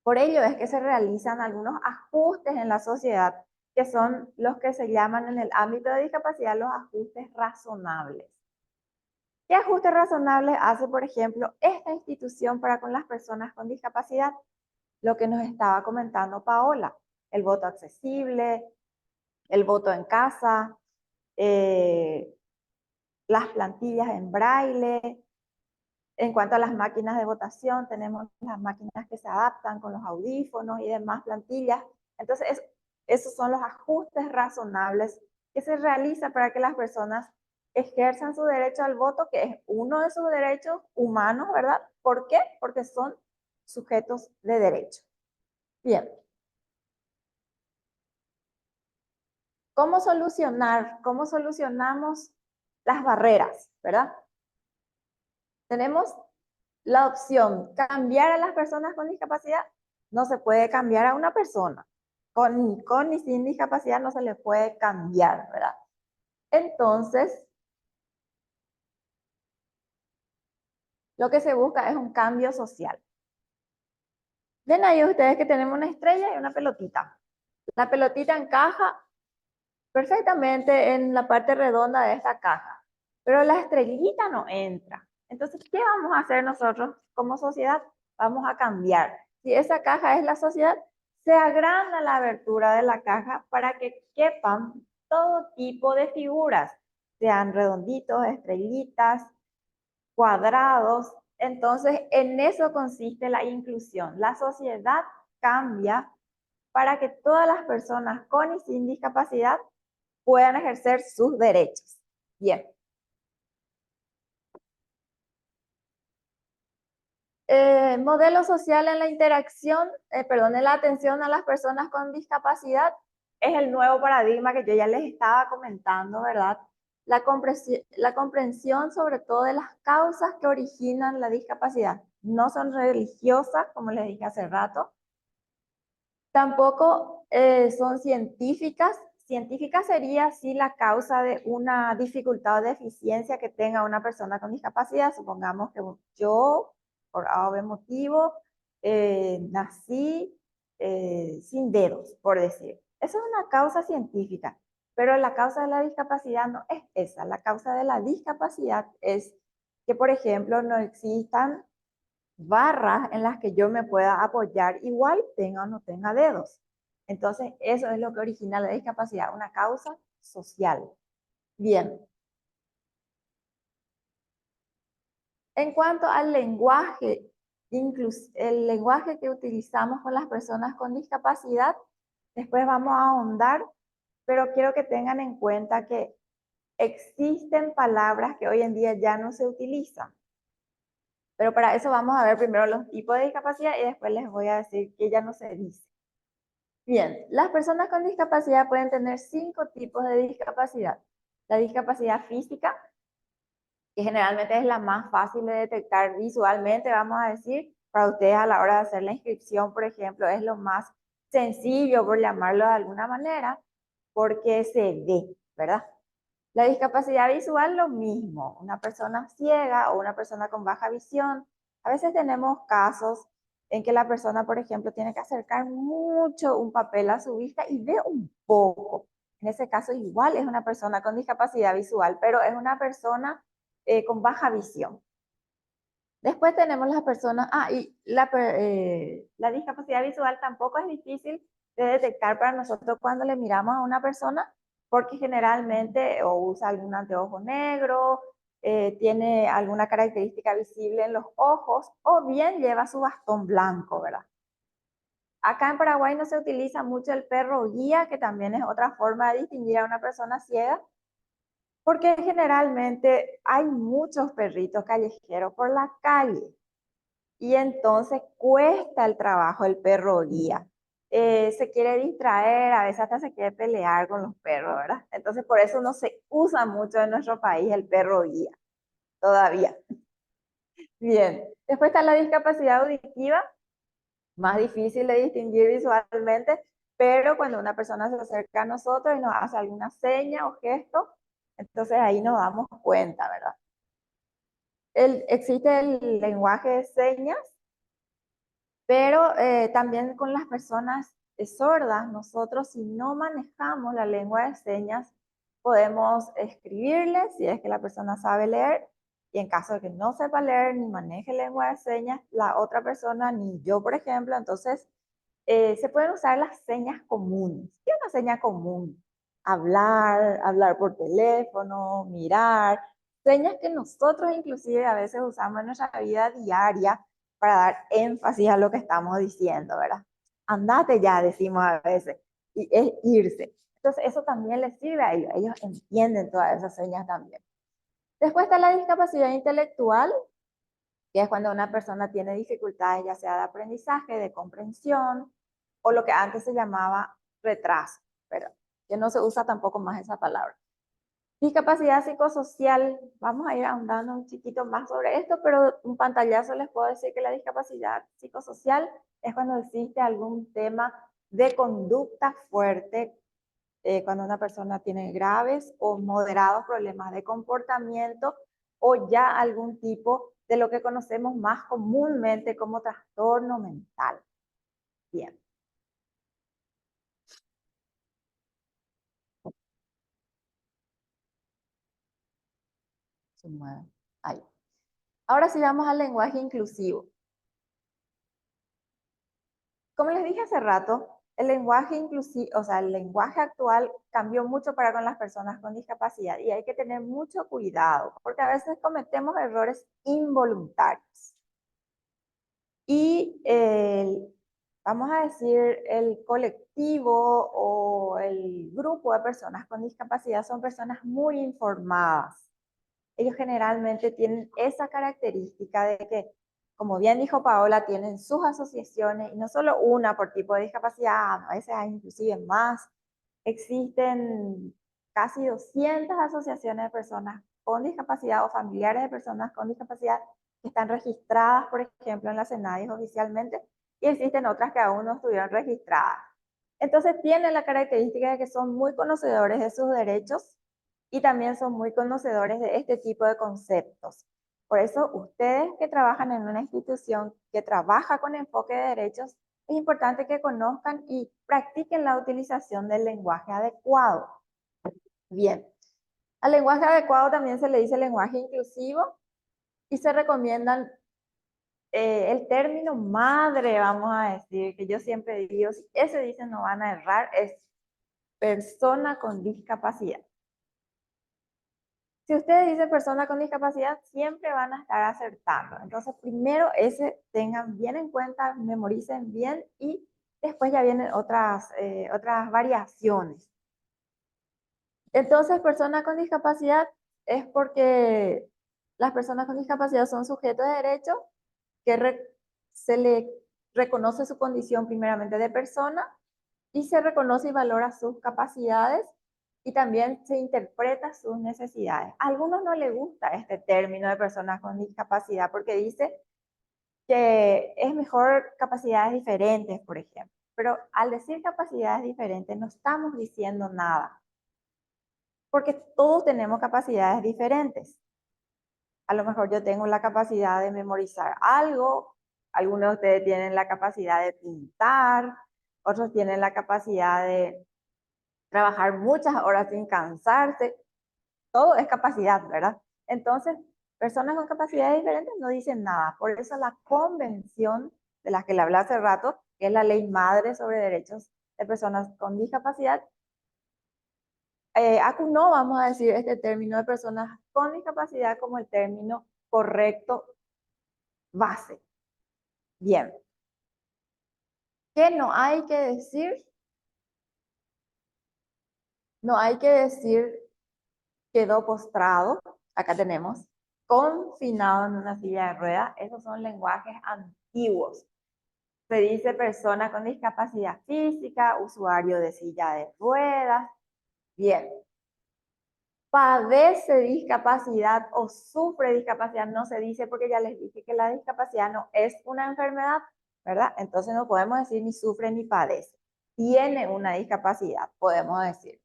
por ello es que se realizan algunos ajustes en la sociedad, que son los que se llaman en el ámbito de discapacidad los ajustes razonables. ¿Qué ajustes razonables hace, por ejemplo, esta institución para con las personas con discapacidad? Lo que nos estaba comentando Paola, el voto accesible, el voto en casa, las plantillas en braille. En cuanto a las máquinas de votación, tenemos las máquinas que se adaptan con los audífonos y demás plantillas. Entonces, Esos son los ajustes razonables que se realizan para que las personas ejerzan su derecho al voto, que es uno de sus derechos humanos, ¿verdad? ¿Por qué? Porque son sujetos de derecho. Bien. ¿Cómo solucionar? ¿Cómo solucionamos las barreras, verdad? Tenemos la opción, cambiar a las personas con discapacidad. No se puede cambiar a una persona. Con y sin discapacidad no se le puede cambiar, ¿verdad? Entonces, lo que se busca es un cambio social. Ven ahí ustedes que tenemos una estrella y una pelotita. La pelotita encaja perfectamente en la parte redonda de esta caja, pero la estrellita no entra. Entonces, ¿qué vamos a hacer nosotros como sociedad? Vamos a cambiar. Si esa caja es la sociedad, se agranda la abertura de la caja para que quepan todo tipo de figuras, sean redonditos, estrellitas, cuadrados. Entonces, en eso consiste la inclusión. La sociedad cambia para que todas las personas con y sin discapacidad puedan ejercer sus derechos. Bien. Modelo social en la interacción, en la atención a las personas con discapacidad, es el nuevo paradigma que yo ya les estaba comentando, ¿verdad? La comprensión sobre todo de las causas que originan la discapacidad. No son religiosas, como les dije hace rato. Tampoco son científicas. Científica sería si la causa de una dificultad o deficiencia que tenga una persona con discapacidad. Supongamos que yo, por A o B motivo, nací sin dedos, por decir. Eso es una causa científica, pero la causa de la discapacidad no es esa. La causa de la discapacidad es que, por ejemplo, no existan barras en las que yo me pueda apoyar, igual tenga o no tenga dedos. Entonces, eso es lo que origina la discapacidad, una causa social. Bien. En cuanto al lenguaje, el lenguaje que utilizamos con las personas con discapacidad, después vamos a ahondar, pero quiero que tengan en cuenta que existen palabras que hoy en día ya no se utilizan. Pero para eso vamos a ver primero los tipos de discapacidad y después les voy a decir que ya no se dice. Bien, las personas con discapacidad pueden tener 5 tipos de discapacidad. La discapacidad física, que generalmente es la más fácil de detectar visualmente, vamos a decir, para ustedes a la hora de hacer la inscripción, por ejemplo, es lo más sencillo, por llamarlo de alguna manera, porque se ve, ¿verdad? La discapacidad visual, lo mismo, una persona ciega o una persona con baja visión. A veces tenemos casos en que la persona, por ejemplo, tiene que acercar mucho un papel a su vista y ve un poco. En ese caso, igual es una persona con discapacidad visual, pero es una persona con baja visión. Después tenemos las personas, y la discapacidad visual tampoco es difícil de detectar para nosotros cuando le miramos a una persona, porque generalmente o usa algún anteojo negro, tiene alguna característica visible en los ojos, o bien lleva su bastón blanco, ¿verdad? Acá en Paraguay no se utiliza mucho el perro guía, que también es otra forma de distinguir a una persona ciega, porque generalmente hay muchos perritos callejeros por la calle. Y entonces cuesta el trabajo el perro guía. Se quiere distraer, a veces hasta se quiere pelear con los perros, ¿verdad? Entonces por eso no se usa mucho en nuestro país el perro guía, todavía. Bien, después está la discapacidad auditiva, más difícil de distinguir visualmente, pero cuando una persona se acerca a nosotros y nos hace alguna seña o gesto, entonces ahí nos damos cuenta, ¿verdad? Existe el lenguaje de señas, pero también con las personas sordas, nosotros si no manejamos la lengua de señas, podemos escribirle si es que la persona sabe leer, y en caso de que no sepa leer ni maneje lengua de señas, la otra persona, ni yo por ejemplo, entonces se pueden usar las señas comunes. ¿Qué es una seña común? Hablar por teléfono, mirar, señas que nosotros inclusive a veces usamos en nuestra vida diaria para dar énfasis a lo que estamos diciendo, ¿verdad? Andate ya, decimos a veces. y es irse. Entonces eso también les sirve a ellos entienden todas esas señas también. Después está la discapacidad intelectual, que es cuando una persona tiene dificultades ya sea de aprendizaje, de comprensión, o lo que antes se llamaba retraso, pero que no se usa tampoco más esa palabra. Discapacidad psicosocial, vamos a ir ahondando un chiquito más sobre esto, pero un pantallazo les puedo decir que la discapacidad psicosocial es cuando existe algún tema de conducta fuerte, cuando una persona tiene graves o moderados problemas de comportamiento o ya algún tipo de lo que conocemos más comúnmente como trastorno mental. Bien. Se mueve. Ahí. Ahora sí vamos al lenguaje inclusivo. Como les dije hace rato, el lenguaje inclusivo, o sea, el lenguaje actual cambió mucho para con las personas con discapacidad y hay que tener mucho cuidado porque a veces cometemos errores involuntarios. Y vamos a decir, el colectivo o el grupo de personas con discapacidad son personas muy informadas. Ellos generalmente tienen esa característica de que, como bien dijo Paola, tienen sus asociaciones, y no solo una por tipo de discapacidad, a veces hay inclusive más. Existen casi 200 asociaciones de personas con discapacidad o familiares de personas con discapacidad que están registradas, por ejemplo, en la SENADIS oficialmente, y existen otras que aún no estuvieron registradas. Entonces tienen la característica de que son muy conocedores de sus derechos y también son muy conocedores de este tipo de conceptos. Por eso, ustedes que trabajan en una institución que trabaja con enfoque de derechos, es importante que conozcan y practiquen la utilización del lenguaje adecuado. Bien, al lenguaje adecuado también se le dice lenguaje inclusivo y se recomiendan el término madre, vamos a decir, que yo siempre digo, si ese dice no van a errar, es persona con discapacidad. Si ustedes dicen persona con discapacidad, siempre van a estar acertando. Entonces, primero ese tengan bien en cuenta, memoricen bien y después ya vienen otras variaciones. Entonces, persona con discapacidad es porque las personas con discapacidad son sujetos de derecho que se le reconoce su condición primeramente de persona y se reconoce y valora sus capacidades y también se interpreta sus necesidades. A algunos no les gusta este término de personas con discapacidad porque dice que es mejor capacidades diferentes, por ejemplo. Pero al decir capacidades diferentes no estamos diciendo nada, porque todos tenemos capacidades diferentes. A lo mejor yo tengo la capacidad de memorizar algo, algunos de ustedes tienen la capacidad de pintar, otros tienen la capacidad de trabajar muchas horas sin cansarse. Todo es capacidad, ¿verdad? Entonces, personas con capacidades diferentes no dicen nada. Por eso la convención de la que le hablé hace rato, que es la ley madre sobre derechos de personas con discapacidad, acunó, vamos a decir, este término de personas con discapacidad como el término correcto base. Bien. ¿Qué no hay que decir? No hay que decir quedó postrado, acá tenemos, confinado en una silla de ruedas. Esos son lenguajes antiguos. Se dice persona con discapacidad física, usuario de silla de ruedas. Bien. Padece discapacidad o sufre discapacidad, no se dice porque ya les dije que la discapacidad no es una enfermedad, ¿verdad? Entonces no podemos decir ni sufre ni padece. Tiene una discapacidad, podemos decir.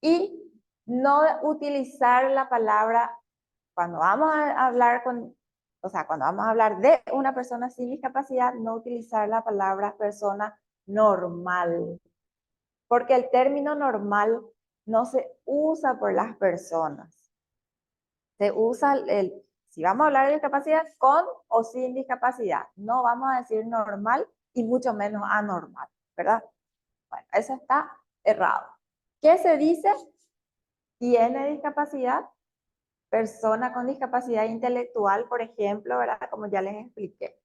Y no utilizar la palabra, cuando vamos a hablar cuando vamos a hablar de una persona sin discapacidad, no utilizar la palabra persona normal, porque el término normal no se usa por las personas. Se usa si vamos a hablar de discapacidad, con o sin discapacidad. No vamos a decir normal y mucho menos anormal, ¿verdad? Bueno, eso está errado. ¿Qué se dice? Tiene discapacidad, persona con discapacidad intelectual, por ejemplo, ¿verdad? Como ya les expliqué.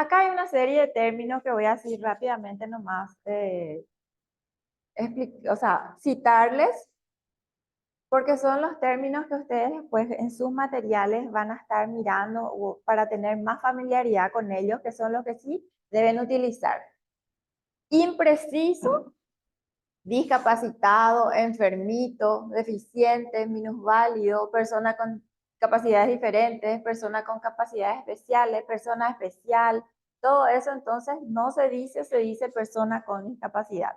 Acá hay una serie de términos que voy a decir rápidamente nomás, o sea, citarles, porque son los términos que ustedes después en sus materiales van a estar mirando para tener más familiaridad con ellos, que son los que sí deben utilizar. Impreciso, discapacitado, enfermito, deficiente, minusválido, persona con capacidades diferentes, persona con capacidades especiales, persona especial, todo eso entonces no se dice persona con discapacidad.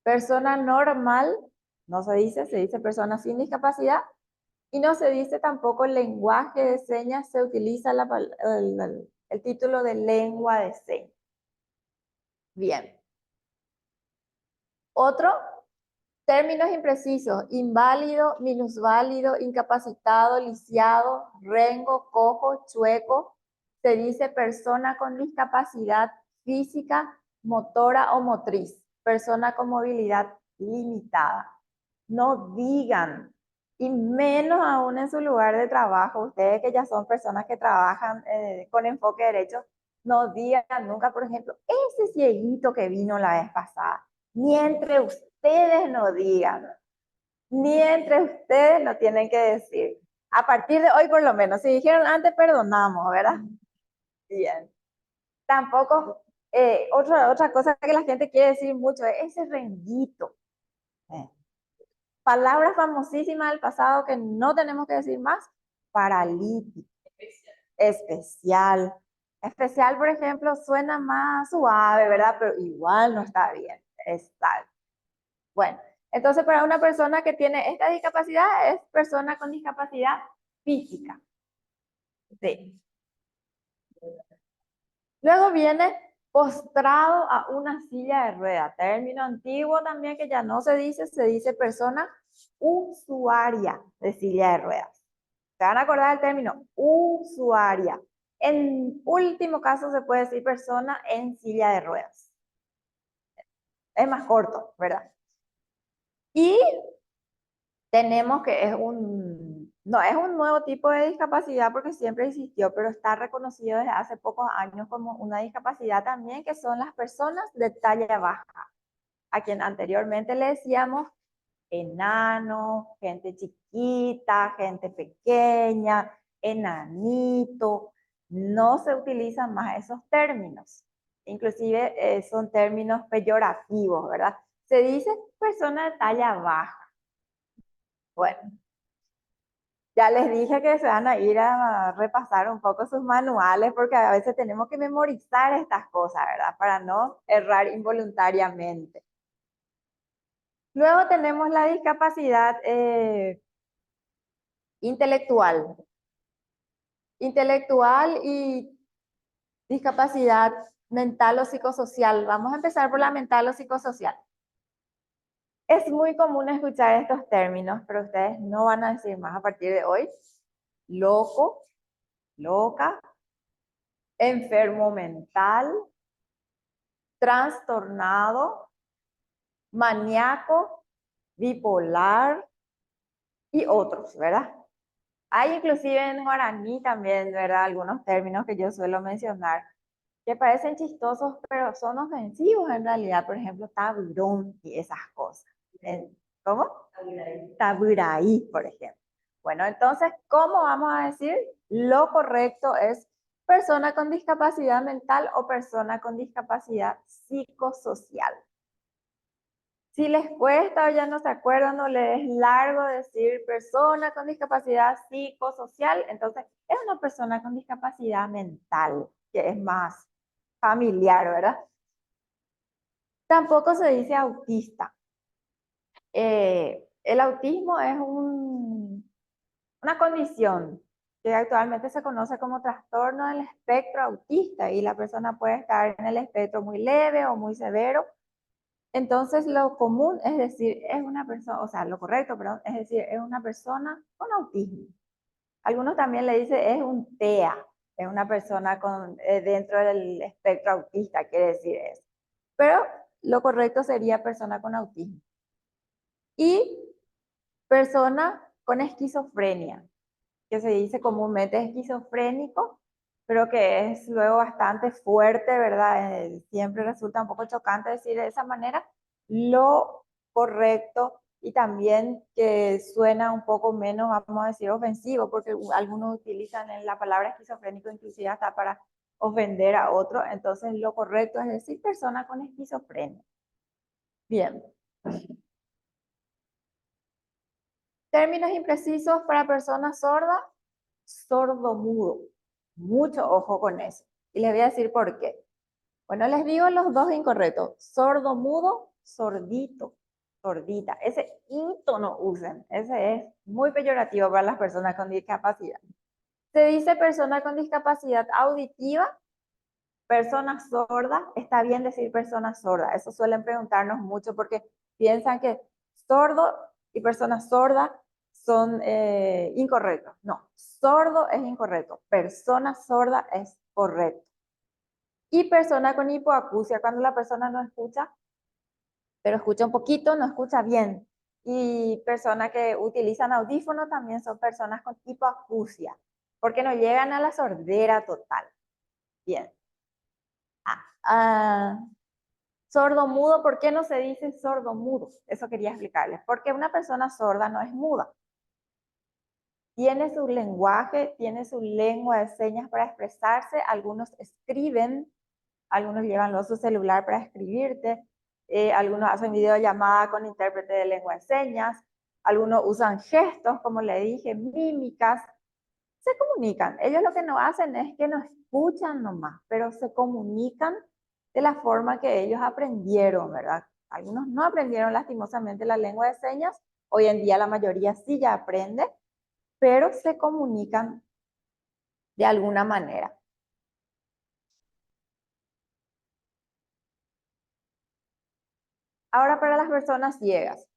Persona normal, no se dice persona sin discapacidad, y no se dice tampoco lenguaje de señas, se utiliza el título de lengua de señas. Bien. Otro, términos imprecisos: inválido, minusválido, incapacitado, lisiado, rengo, cojo, chueco. Se dice persona con discapacidad física, motora o motriz, persona con movilidad limitada. No digan, y menos aún en su lugar de trabajo, ustedes que ya son personas que trabajan con enfoque derecho, no digan nunca, por ejemplo, ese cieguito que vino la vez pasada. Ni entre ustedes no digan, ni entre ustedes no tienen que decir. A partir de hoy, por lo menos, si dijeron antes, perdonamos, ¿verdad? Bien. Tampoco, otra cosa que la gente quiere decir mucho es ese renguito. Palabras famosísimas del pasado que no tenemos que decir más: paralítico, especial. Especial, por ejemplo, suena más suave, ¿verdad? Pero igual no está bien, es tal. Bueno, entonces para una persona que tiene esta discapacidad es persona con discapacidad física. Sí. Luego viene postrado a una silla de rueda. Término antiguo también que ya no se dice persona usuaria de silla de ruedas. Se van a acordar del término usuaria. En último caso se puede decir persona en silla de ruedas. Es más corto, ¿verdad? Y tenemos que no es un nuevo tipo de discapacidad porque siempre existió, pero está reconocido desde hace pocos años como una discapacidad también, que son las personas de talla baja, a quien anteriormente le decíamos enano, gente chiquita, gente pequeña, enanito. No se utilizan más esos términos. Inclusive son términos peyorativos, ¿verdad? Se dice persona de talla baja. Bueno, ya les dije que se van a ir a repasar un poco sus manuales porque a veces tenemos que memorizar estas cosas, ¿verdad? Para no errar involuntariamente. Luego tenemos la discapacidad intelectual. Intelectual y discapacidad mental o psicosocial. Vamos a empezar por la mental o psicosocial. Es muy común escuchar estos términos, pero ustedes no van a decir más a partir de hoy. Loco, loca, enfermo mental, trastornado, maníaco, bipolar y otros, ¿verdad? Hay inclusive en guaraní también, ¿verdad? Algunos términos que yo suelo mencionar que parecen chistosos, pero son ofensivos en realidad. Por ejemplo, taburón y esas cosas. ¿Cómo? Taburaí, por ejemplo. Bueno, entonces, ¿cómo vamos a decir? Lo correcto es persona con discapacidad mental o persona con discapacidad psicosocial. Si les cuesta o ya no se acuerdan o les es largo decir persona con discapacidad psicosocial, entonces es una persona con discapacidad mental, que es más familiar, ¿verdad? Tampoco se dice autista. El autismo es una condición que actualmente se conoce como trastorno del espectro autista y la persona puede estar en el espectro muy leve o muy severo. Entonces lo común es decir, es una persona, o sea, lo correcto, perdón, es decir, es una persona con autismo. Algunos también le dicen es un TEA, es una persona dentro del espectro autista, quiere decir eso. Pero lo correcto sería persona con autismo. Y persona con esquizofrenia, que se dice comúnmente esquizofrénico, pero que es luego bastante fuerte, ¿verdad? Siempre resulta un poco chocante decir de esa manera lo correcto y también que suena un poco menos, vamos a decir, ofensivo, porque algunos utilizan la palabra esquizofrénico inclusive hasta para ofender a otro. Entonces lo correcto es decir persona con esquizofrenia. Bien. Términos imprecisos para personas sordas, sordomudo. Mucho ojo con eso. Y les voy a decir por qué. Bueno, les digo los dos incorrectos. Sordomudo, sordito, sordita. Ese ito no usen. Ese es muy peyorativo para las personas con discapacidad. Se dice persona con discapacidad auditiva, persona sorda. Está bien decir persona sorda. Eso suelen preguntarnos mucho porque piensan que sordo y persona sorda son incorrectos. No, sordo es incorrecto. Persona sorda es correcto. Y persona con hipoacusia, cuando la persona no escucha, pero escucha un poquito, no escucha bien. Y personas que utilizan audífonos también son personas con hipoacusia, porque no llegan a la sordera total. Bien. Sordo mudo, ¿por qué no se dice sordo mudo? Eso quería explicarles. Porque una persona sorda no es muda. Tiene su lenguaje, tiene su lengua de señas para expresarse. Algunos escriben, algunos llevan su celular para escribirte, algunos hacen videollamada con intérprete de lengua de señas, algunos usan gestos, como le dije, mímicas, se comunican. Ellos lo que no hacen es que no escuchan nomás, pero se comunican de la forma que ellos aprendieron, ¿verdad? Algunos no aprendieron lastimosamente la lengua de señas, hoy en día la mayoría sí ya aprende, pero se comunican de alguna manera. Ahora para las personas ciegas,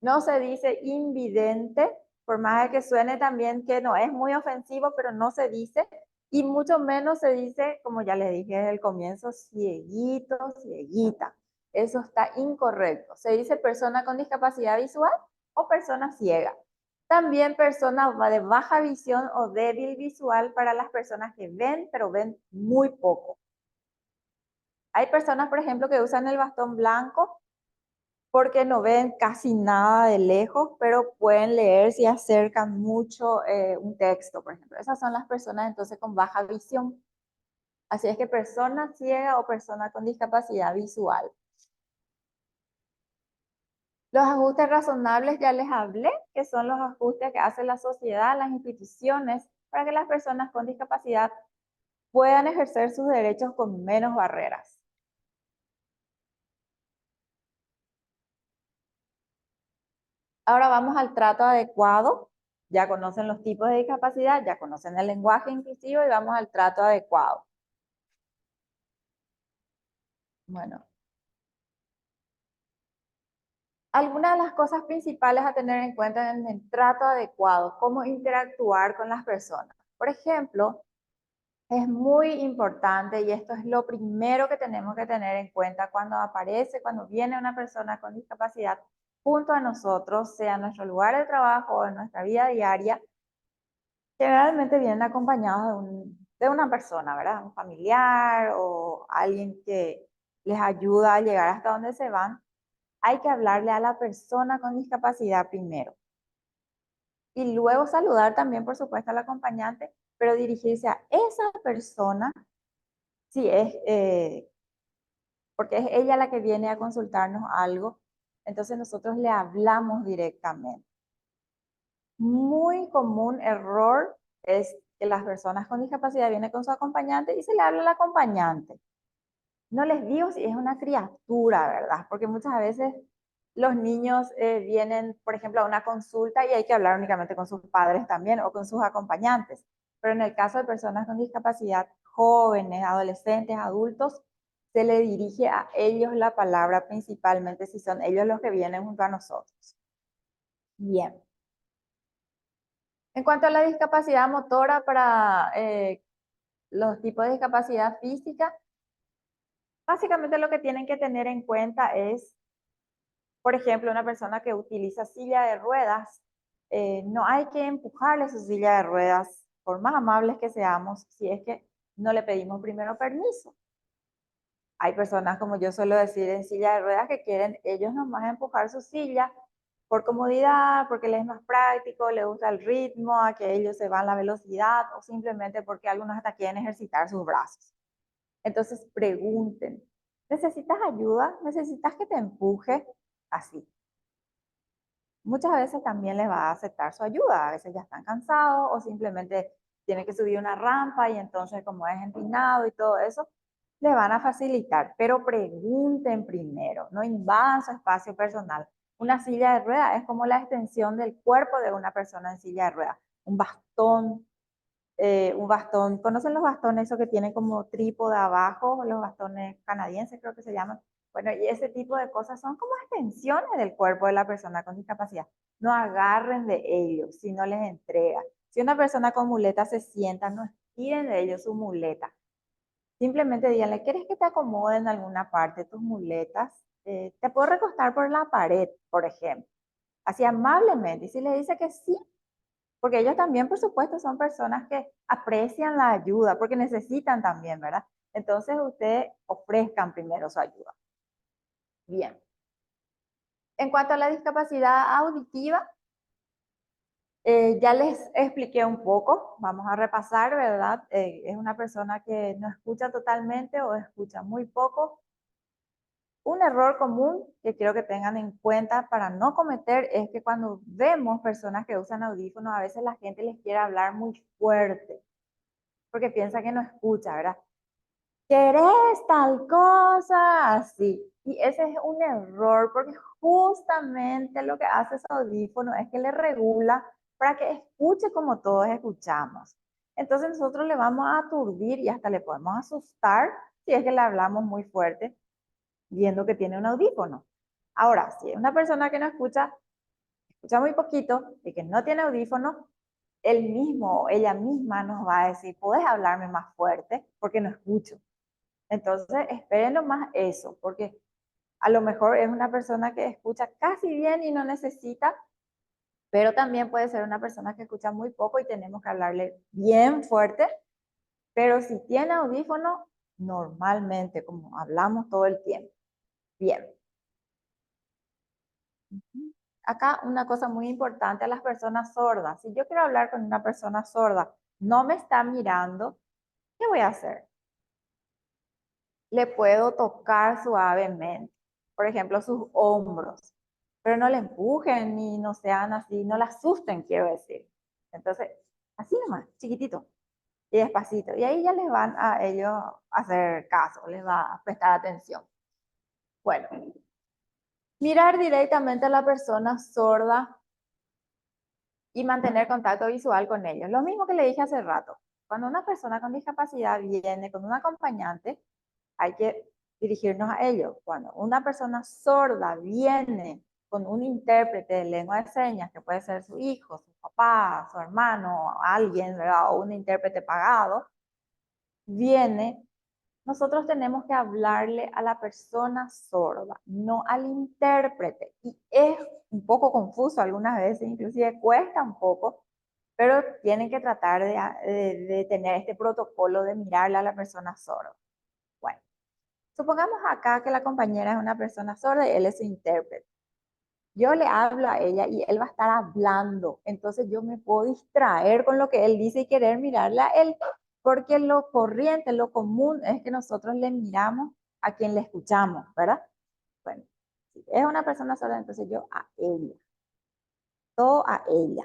no se dice invidente, por más de que suene también que no es muy ofensivo, pero no se dice, y mucho menos se dice, como ya les dije desde el comienzo, cieguito, cieguita. Eso está incorrecto. Se dice persona con discapacidad visual o persona ciega. También persona de baja visión o débil visual para las personas que ven, pero ven muy poco. Hay personas, por ejemplo, que usan el bastón blanco porque no ven casi nada de lejos, pero pueden leer si acercan mucho un texto, por ejemplo. Esas son las personas entonces con baja visión. Así es que persona ciega o persona con discapacidad visual. Los ajustes razonables ya les hablé, que son los ajustes que hace la sociedad, las instituciones, para que las personas con discapacidad puedan ejercer sus derechos con menos barreras. Ahora vamos al trato adecuado. Ya conocen los tipos de discapacidad, ya conocen el lenguaje inclusivo y vamos al trato adecuado. Bueno, algunas de las cosas principales a tener en cuenta en el trato adecuado, cómo interactuar con las personas. Por ejemplo, es muy importante y esto es lo primero que tenemos que tener en cuenta cuando viene una persona con discapacidad junto a nosotros, sea en nuestro lugar de trabajo o en nuestra vida diaria. Generalmente vienen acompañados de una persona, ¿verdad? Un familiar o alguien que les ayuda a llegar hasta donde se van. Hay que hablarle a la persona con discapacidad primero. Y luego saludar también, por supuesto, al acompañante, pero dirigirse a esa persona, si es, porque es ella la que viene a consultarnos algo, entonces nosotros le hablamos directamente. Muy común error es que las personas con discapacidad vienen con su acompañante y se le habla al acompañante. No les digo si es una criatura, ¿verdad? Porque muchas veces los niños vienen, por ejemplo, a una consulta y hay que hablar únicamente con sus padres también o con sus acompañantes. Pero en el caso de personas con discapacidad, jóvenes, adolescentes, adultos, se le dirige a ellos la palabra principalmente si son ellos los que vienen junto a nosotros. Bien. En cuanto a la discapacidad motora para los tipos de discapacidad física, básicamente lo que tienen que tener en cuenta es, por ejemplo, una persona que utiliza silla de ruedas, no hay que empujarle su silla de ruedas, por más amables que seamos, si es que no le pedimos primero permiso. Hay personas, como yo suelo decir, en silla de ruedas que quieren ellos nomás empujar su silla por comodidad, porque les es más práctico, les gusta el ritmo, a que ellos se van la velocidad o simplemente porque algunos hasta quieren ejercitar sus brazos. Entonces pregunten, ¿necesitas ayuda? ¿Necesitas que te empuje? Así. Muchas veces también les va a aceptar su ayuda, a veces ya están cansados o simplemente tienen que subir una rampa y entonces como es empinado y todo eso, le van a facilitar, pero pregunten primero, no invadan su espacio personal. Una silla de ruedas es como la extensión del cuerpo de una persona en silla de ruedas. Un bastón, ¿conocen los bastones esos que tienen como trípode abajo? Los bastones canadienses creo que se llaman. Bueno, y ese tipo de cosas son como extensiones del cuerpo de la persona con discapacidad. No agarren de ellos si no les entrega. Si una persona con muleta se sienta, no estiren de ellos su muleta. Simplemente díganle, ¿quieres que te acomode en alguna parte tus muletas? Te puedo recostar por la pared, por ejemplo. Así amablemente. Y si le dice que sí, porque ellos también, por supuesto, son personas que aprecian la ayuda, porque necesitan también, ¿verdad? Entonces, ustedes ofrezcan primero su ayuda. Bien. En cuanto a la discapacidad auditiva, ya les expliqué un poco, vamos a repasar, ¿verdad? Es una persona que no escucha totalmente o escucha muy poco. Un error común que quiero que tengan en cuenta para no cometer es que cuando vemos personas que usan audífonos, a veces la gente les quiere hablar muy fuerte, porque piensa que no escucha, ¿verdad? ¿Querés tal cosa? Así. Y ese es un error, porque justamente lo que hace ese audífono es que le regula para que escuche como todos escuchamos. Entonces nosotros le vamos a aturdir y hasta le podemos asustar si es que le hablamos muy fuerte, viendo que tiene un audífono. Ahora, si es una persona que no escucha, escucha muy poquito y que no tiene audífono, él mismo o ella misma nos va a decir, ¿puedes hablarme más fuerte? Porque no escucho. Entonces, esperen más eso, porque a lo mejor es una persona que escucha casi bien y no necesita, pero también puede ser una persona que escucha muy poco y tenemos que hablarle bien fuerte, pero si tiene audífono, normalmente, como hablamos todo el tiempo. Bien. Acá una cosa muy importante a las personas sordas. Si yo quiero hablar con una persona sorda, no me está mirando, ¿qué voy a hacer? Le puedo tocar suavemente, por ejemplo, sus hombros, pero no le empujen ni no sean así, no la asusten, quiero decir. Entonces, así nomás, chiquitito y despacito. Y ahí ya les van a ellos hacer caso, les va a prestar atención. Bueno, mirar directamente a la persona sorda y mantener contacto visual con ellos. Lo mismo que le dije hace rato. Cuando una persona con discapacidad viene con un acompañante, hay que dirigirnos a ellos. Cuando una persona sorda viene con un intérprete de lengua de señas, que puede ser su hijo, su papá, su hermano, alguien, ¿verdad? O un intérprete pagado, viene, nosotros tenemos que hablarle a la persona sorda, no al intérprete. Y es un poco confuso algunas veces, inclusive cuesta un poco, pero tienen que tratar de tener este protocolo de mirarle a la persona sorda. Bueno, supongamos acá que la compañera es una persona sorda y él es su intérprete. Yo le hablo a ella y él va a estar hablando, entonces yo me puedo distraer con lo que él dice y querer mirarle a él, porque lo corriente, lo común es que nosotros le miramos a quien le escuchamos, ¿verdad? Bueno, si es una persona sorda, entonces yo a ella, todo a ella.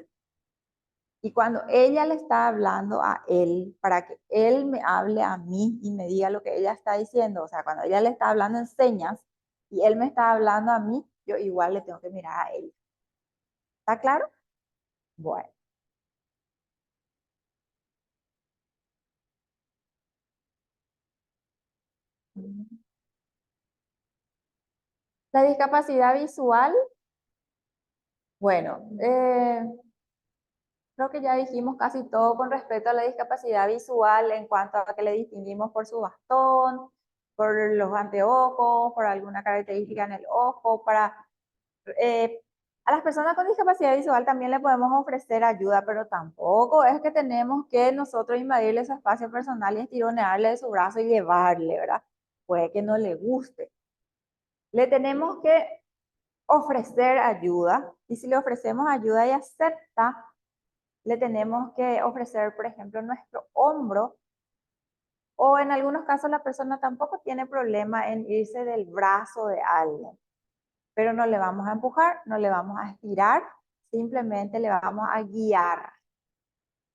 Y cuando ella le está hablando a él, para que él me hable a mí y me diga lo que ella está diciendo, o sea, cuando ella le está hablando en señas y él me está hablando a mí, yo igual le tengo que mirar a él. ¿Está claro? Bueno. La discapacidad visual, bueno, creo que ya dijimos casi todo con respecto a la discapacidad visual en cuanto a que le distinguimos por su bastón, por los anteojos, por alguna característica en el ojo, para A las personas con discapacidad visual también le podemos ofrecer ayuda, pero tampoco es que tenemos que nosotros invadirle su espacio personal y estironearle de su brazo y llevarle, ¿verdad? Puede que no le guste. Le tenemos que ofrecer ayuda, y si le ofrecemos ayuda y acepta, le tenemos que ofrecer, por ejemplo, nuestro hombro, o en algunos casos la persona tampoco tiene problema en irse del brazo de alguien, pero no le vamos a empujar, no le vamos a estirar, simplemente le vamos a guiar.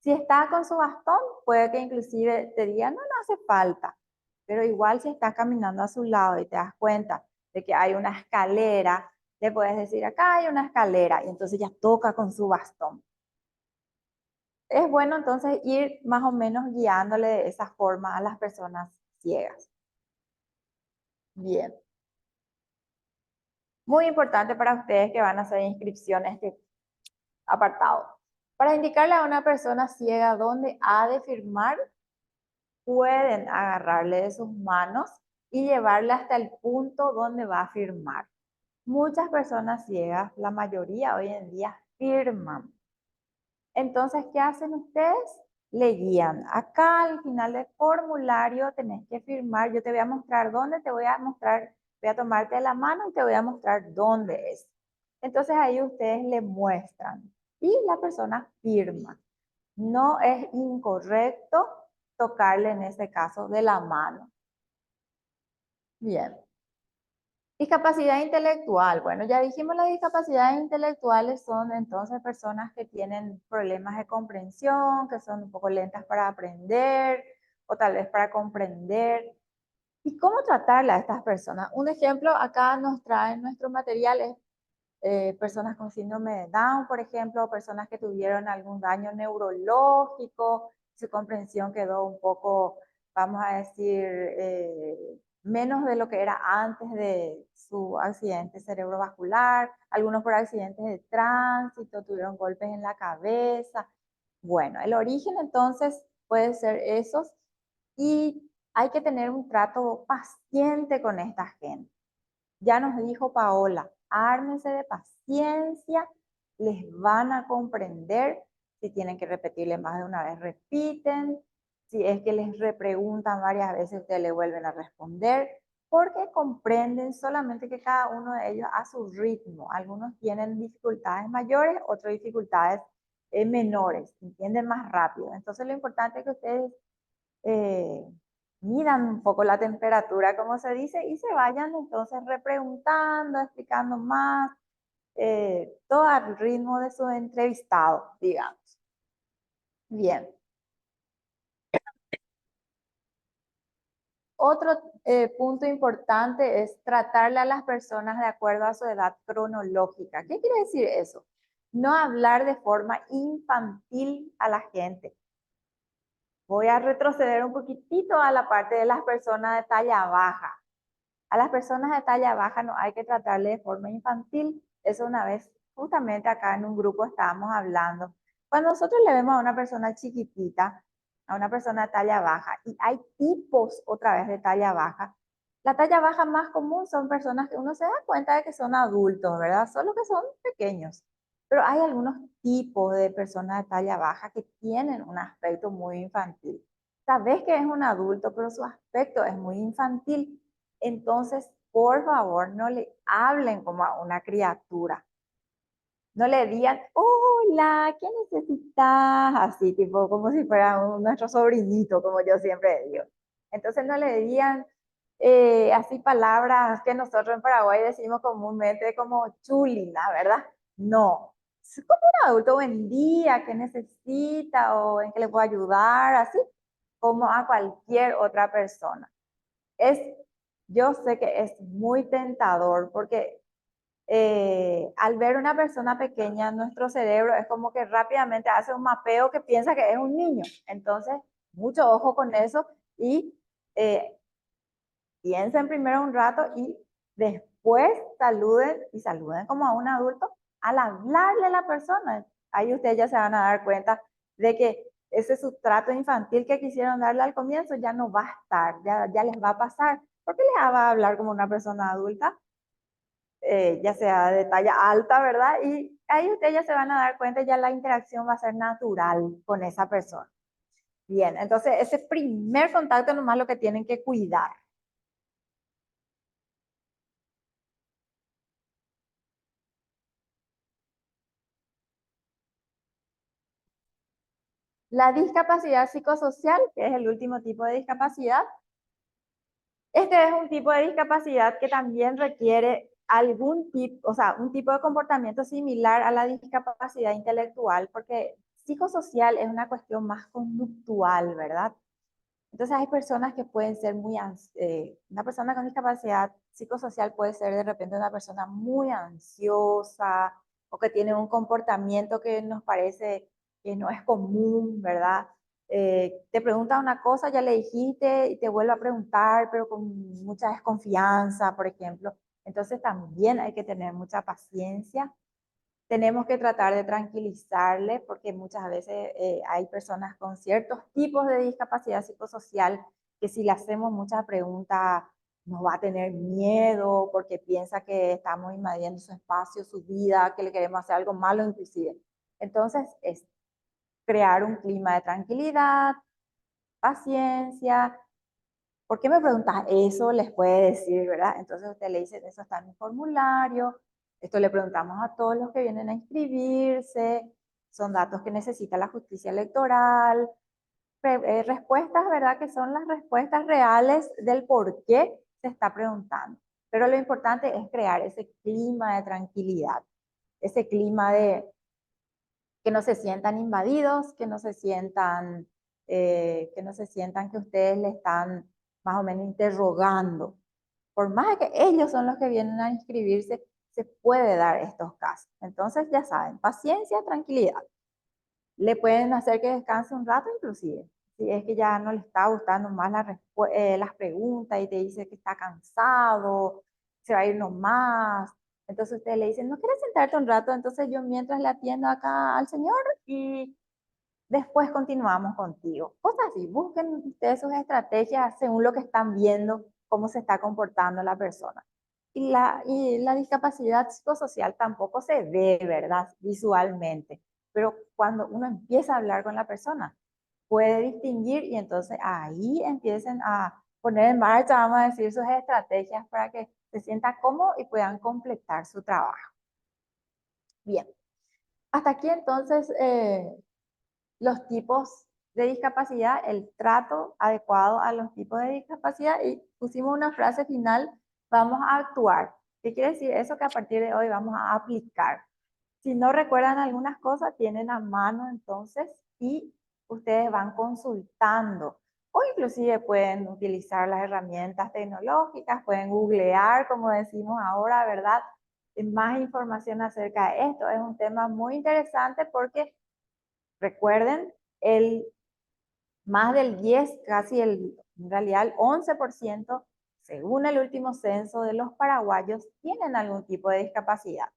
Si está con su bastón, puede que inclusive te diga, no, no hace falta, pero igual si estás caminando a su lado y te das cuenta de que hay una escalera, le puedes decir, acá hay una escalera, y entonces ya toca con su bastón. Es bueno entonces ir más o menos guiándole de esa forma a las personas ciegas. Bien. Muy importante para ustedes que van a hacer inscripciones este apartado. Para indicarle a una persona ciega dónde ha de firmar, pueden agarrarle de sus manos y llevarle hasta el punto donde va a firmar. Muchas personas ciegas, la mayoría hoy en día, firman. Entonces, ¿qué hacen ustedes? Le guían. Acá al final del formulario tenés que firmar. Yo te voy a mostrar dónde, te voy a mostrar, voy a tomarte la mano y te voy a mostrar dónde es. Entonces ahí ustedes le muestran y la persona firma. No es incorrecto tocarle en este caso de la mano. Bien. Discapacidad intelectual. Bueno, ya dijimos las discapacidades intelectuales son entonces personas que tienen problemas de comprensión, que son un poco lentas para aprender o tal vez para comprender. ¿Y cómo tratarla a estas personas? Un ejemplo acá nos traen nuestros materiales, personas con síndrome de Down, por ejemplo, personas que tuvieron algún daño neurológico, su comprensión quedó un poco, vamos a decir, menos de lo que era antes de su accidente cerebrovascular, algunos por accidentes de tránsito, tuvieron golpes en la cabeza. Bueno, el origen entonces puede ser esos y hay que tener un trato paciente con esta gente. Ya nos dijo Paola, ármense de paciencia, les van a comprender. Si tienen que repetirle más de una vez, repiten. Si es que les repreguntan varias veces, ustedes le vuelven a responder, porque comprenden solamente que cada uno de ellos a su ritmo. Algunos tienen dificultades mayores, otros dificultades menores, entienden más rápido. Entonces lo importante es que ustedes midan un poco la temperatura, como se dice, y se vayan entonces repreguntando, explicando más, todo al ritmo de su entrevistado, digamos. Bien. Otro punto importante es tratarle a las personas de acuerdo a su edad cronológica. ¿Qué quiere decir eso? No hablar de forma infantil a la gente. Voy a retroceder un poquitito a la parte de las personas de talla baja. A las personas de talla baja no hay que tratarle de forma infantil. Eso una vez, justamente acá en un grupo estábamos hablando. Cuando nosotros le vemos a una persona chiquitita, a una persona de talla baja, y hay tipos otra vez de talla baja, la talla baja más común son personas que uno se da cuenta de que son adultos, ¿verdad? Solo que son pequeños. Pero hay algunos tipos de personas de talla baja que tienen un aspecto muy infantil. Sabes que es un adulto, pero su aspecto es muy infantil. Entonces, por favor, no le hablen como a una criatura. No le digan, hola, ¿qué necesitas? Así, tipo, como si fuera nuestro sobrinito, como yo siempre digo. Entonces, no le digan así palabras que nosotros en Paraguay decimos comúnmente como chulina, ¿verdad? No. Es como un adulto, buen día, ¿qué necesita? O en qué le puedo ayudar, así como a cualquier otra persona. Yo sé que es muy tentador porque al ver una persona pequeña, nuestro cerebro es como que rápidamente hace un mapeo que piensa que es un niño. Entonces, mucho ojo con eso y piensen primero un rato y después saluden y saluden como a un adulto al hablarle a la persona. Ahí ustedes ya se van a dar cuenta de que ese sustrato infantil que quisieron darle al comienzo ya no va a estar, ya les va a pasar, porque les va a hablar como una persona adulta, ya sea de talla alta, ¿verdad? Y ahí ustedes ya se van a dar cuenta, ya la interacción va a ser natural con esa persona. Bien, entonces ese primer contacto nomás lo que tienen que cuidar. La discapacidad psicosocial, que es el último tipo de discapacidad, este es un tipo de discapacidad que también requiere algún tipo, o sea, un tipo de comportamiento similar a la discapacidad intelectual, porque psicosocial es una cuestión más conductual, ¿verdad? Entonces hay personas que pueden ser una persona con discapacidad psicosocial puede ser de repente una persona muy ansiosa o que tiene un comportamiento que nos parece que no es común, ¿verdad? Te pregunta una cosa, ya le dijiste y te vuelve a preguntar, pero con mucha desconfianza, por ejemplo. Entonces también hay que tener mucha paciencia. Tenemos que tratar de tranquilizarle porque muchas veces hay personas con ciertos tipos de discapacidad psicosocial que si le hacemos muchas preguntas nos va a tener miedo porque piensa que estamos invadiendo su espacio, su vida, que le queremos hacer algo malo inclusive. Entonces es crear un clima de tranquilidad, paciencia. ¿Por qué me preguntas eso? Les puede decir, ¿verdad? Entonces usted le dice, eso está en mi formulario, esto le preguntamos a todos los que vienen a inscribirse, son datos que necesita la justicia electoral, respuestas, ¿verdad? Que son las respuestas reales del por qué se está preguntando. Pero lo importante es crear ese clima de tranquilidad, ese clima de que no se sientan invadidos, que no se sientan que ustedes le están más o menos interrogando. Por más que ellos son los que vienen a inscribirse, se puede dar estos casos. Entonces, ya saben, paciencia, tranquilidad. Le pueden hacer que descanse un rato inclusive. Si es que ya no le está gustando más las preguntas y te dice que está cansado, se va a ir nomás. Entonces usted le dice, ¿no quieres sentarte un rato? Entonces yo mientras le atiendo acá al señor y después continuamos contigo. Cosas así, busquen ustedes sus estrategias según lo que están viendo, cómo se está comportando la persona. Y la discapacidad psicosocial tampoco se ve, ¿verdad? Visualmente, pero cuando uno empieza a hablar con la persona, puede distinguir y entonces ahí empiecen a poner en marcha, vamos a decir, sus estrategias para que se sienta cómodo y puedan completar su trabajo. Bien, hasta aquí entonces los tipos de discapacidad, el trato adecuado a los tipos de discapacidad y pusimos una frase final, vamos a actuar. ¿Qué quiere decir eso? Que a partir de hoy vamos a aplicar. Si no recuerdan algunas cosas, tienen a mano entonces y ustedes van consultando o inclusive pueden utilizar las herramientas tecnológicas, pueden googlear, como decimos ahora, ¿verdad? Más información acerca de esto. Es un tema muy interesante porque recuerden, el, más del 10, en realidad el 11%, según el último censo de los paraguayos, tienen algún tipo de discapacidad.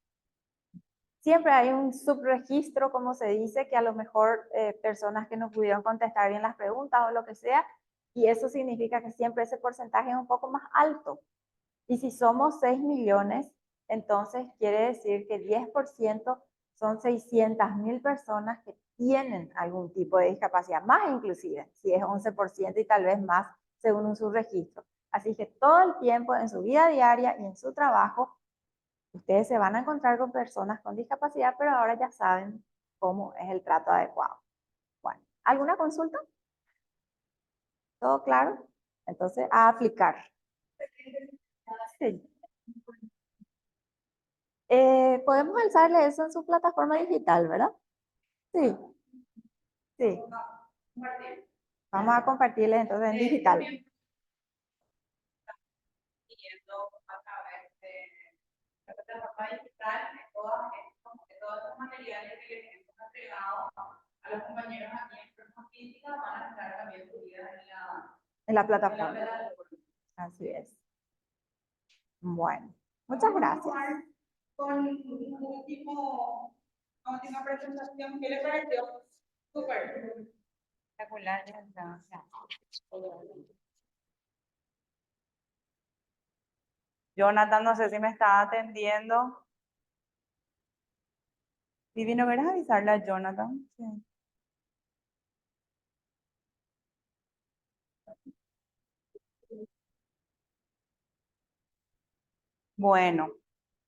Siempre hay un subregistro, como se dice, que a lo mejor personas que no pudieron contestar bien las preguntas o lo que sea, y eso significa que siempre ese porcentaje es un poco más alto. Y si somos 6 millones, entonces quiere decir que 10% son 600.000 personas que tienen algún tipo de discapacidad, más inclusive, si es 11% y tal vez más según un subregistro. Así que todo el tiempo en su vida diaria y en su trabajo, ustedes se van a encontrar con personas con discapacidad, pero ahora ya saben cómo es el trato adecuado. Bueno, ¿alguna consulta? ¿Todo claro? Entonces, a aplicar. Sí. Podemos alzarle eso en su plataforma digital, ¿verdad? Sí, sí. Vamos a compartirles entonces en digital. A través de la plataforma digital, de todos los materiales que les hemos entregado a los compañeros aquí en forma física van a estar también subidas en la plataforma. Así es. Bueno, muchas gracias. Con un última presentación, ¿qué le pareció? Súper. Espectacular. Jonathan, no sé si me está atendiendo. Vivi, ¿no querés avisarle a Jonathan? Sí. Bueno,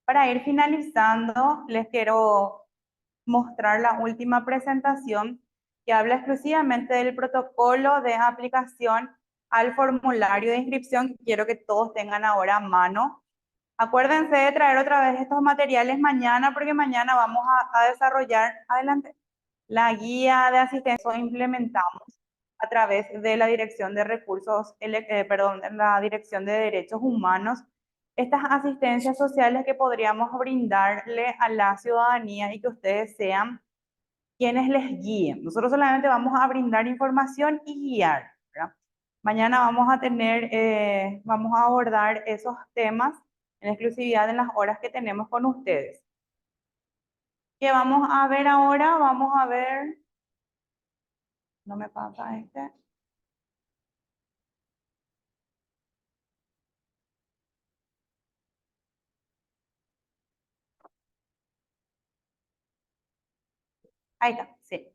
para ir finalizando, les quiero mostrar la última presentación que habla exclusivamente del protocolo de aplicación al formulario de inscripción que quiero que todos tengan ahora a mano. Acuérdense de traer otra vez estos materiales mañana porque mañana vamos a desarrollar, adelante, la guía de asistencia que implementamos a través de la Dirección de Recursos, perdón, de la Dirección de Derechos Humanos, estas asistencias sociales que podríamos brindarle a la ciudadanía y que ustedes sean quienes les guíen. Nosotros solamente vamos a brindar información y guiar, ¿verdad? Mañana vamos a abordar esos temas en exclusividad en las horas que tenemos con ustedes. ¿Qué vamos a ver ahora? Vamos a ver, no me pasa este. Ahí está, sí.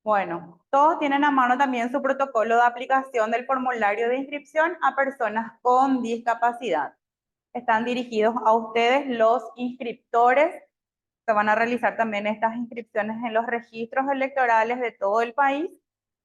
Bueno, todos tienen a mano también su protocolo de aplicación del formulario de inscripción a personas con discapacidad. Están dirigidos a ustedes, los inscriptores. Se van a realizar también estas inscripciones en los registros electorales de todo el país,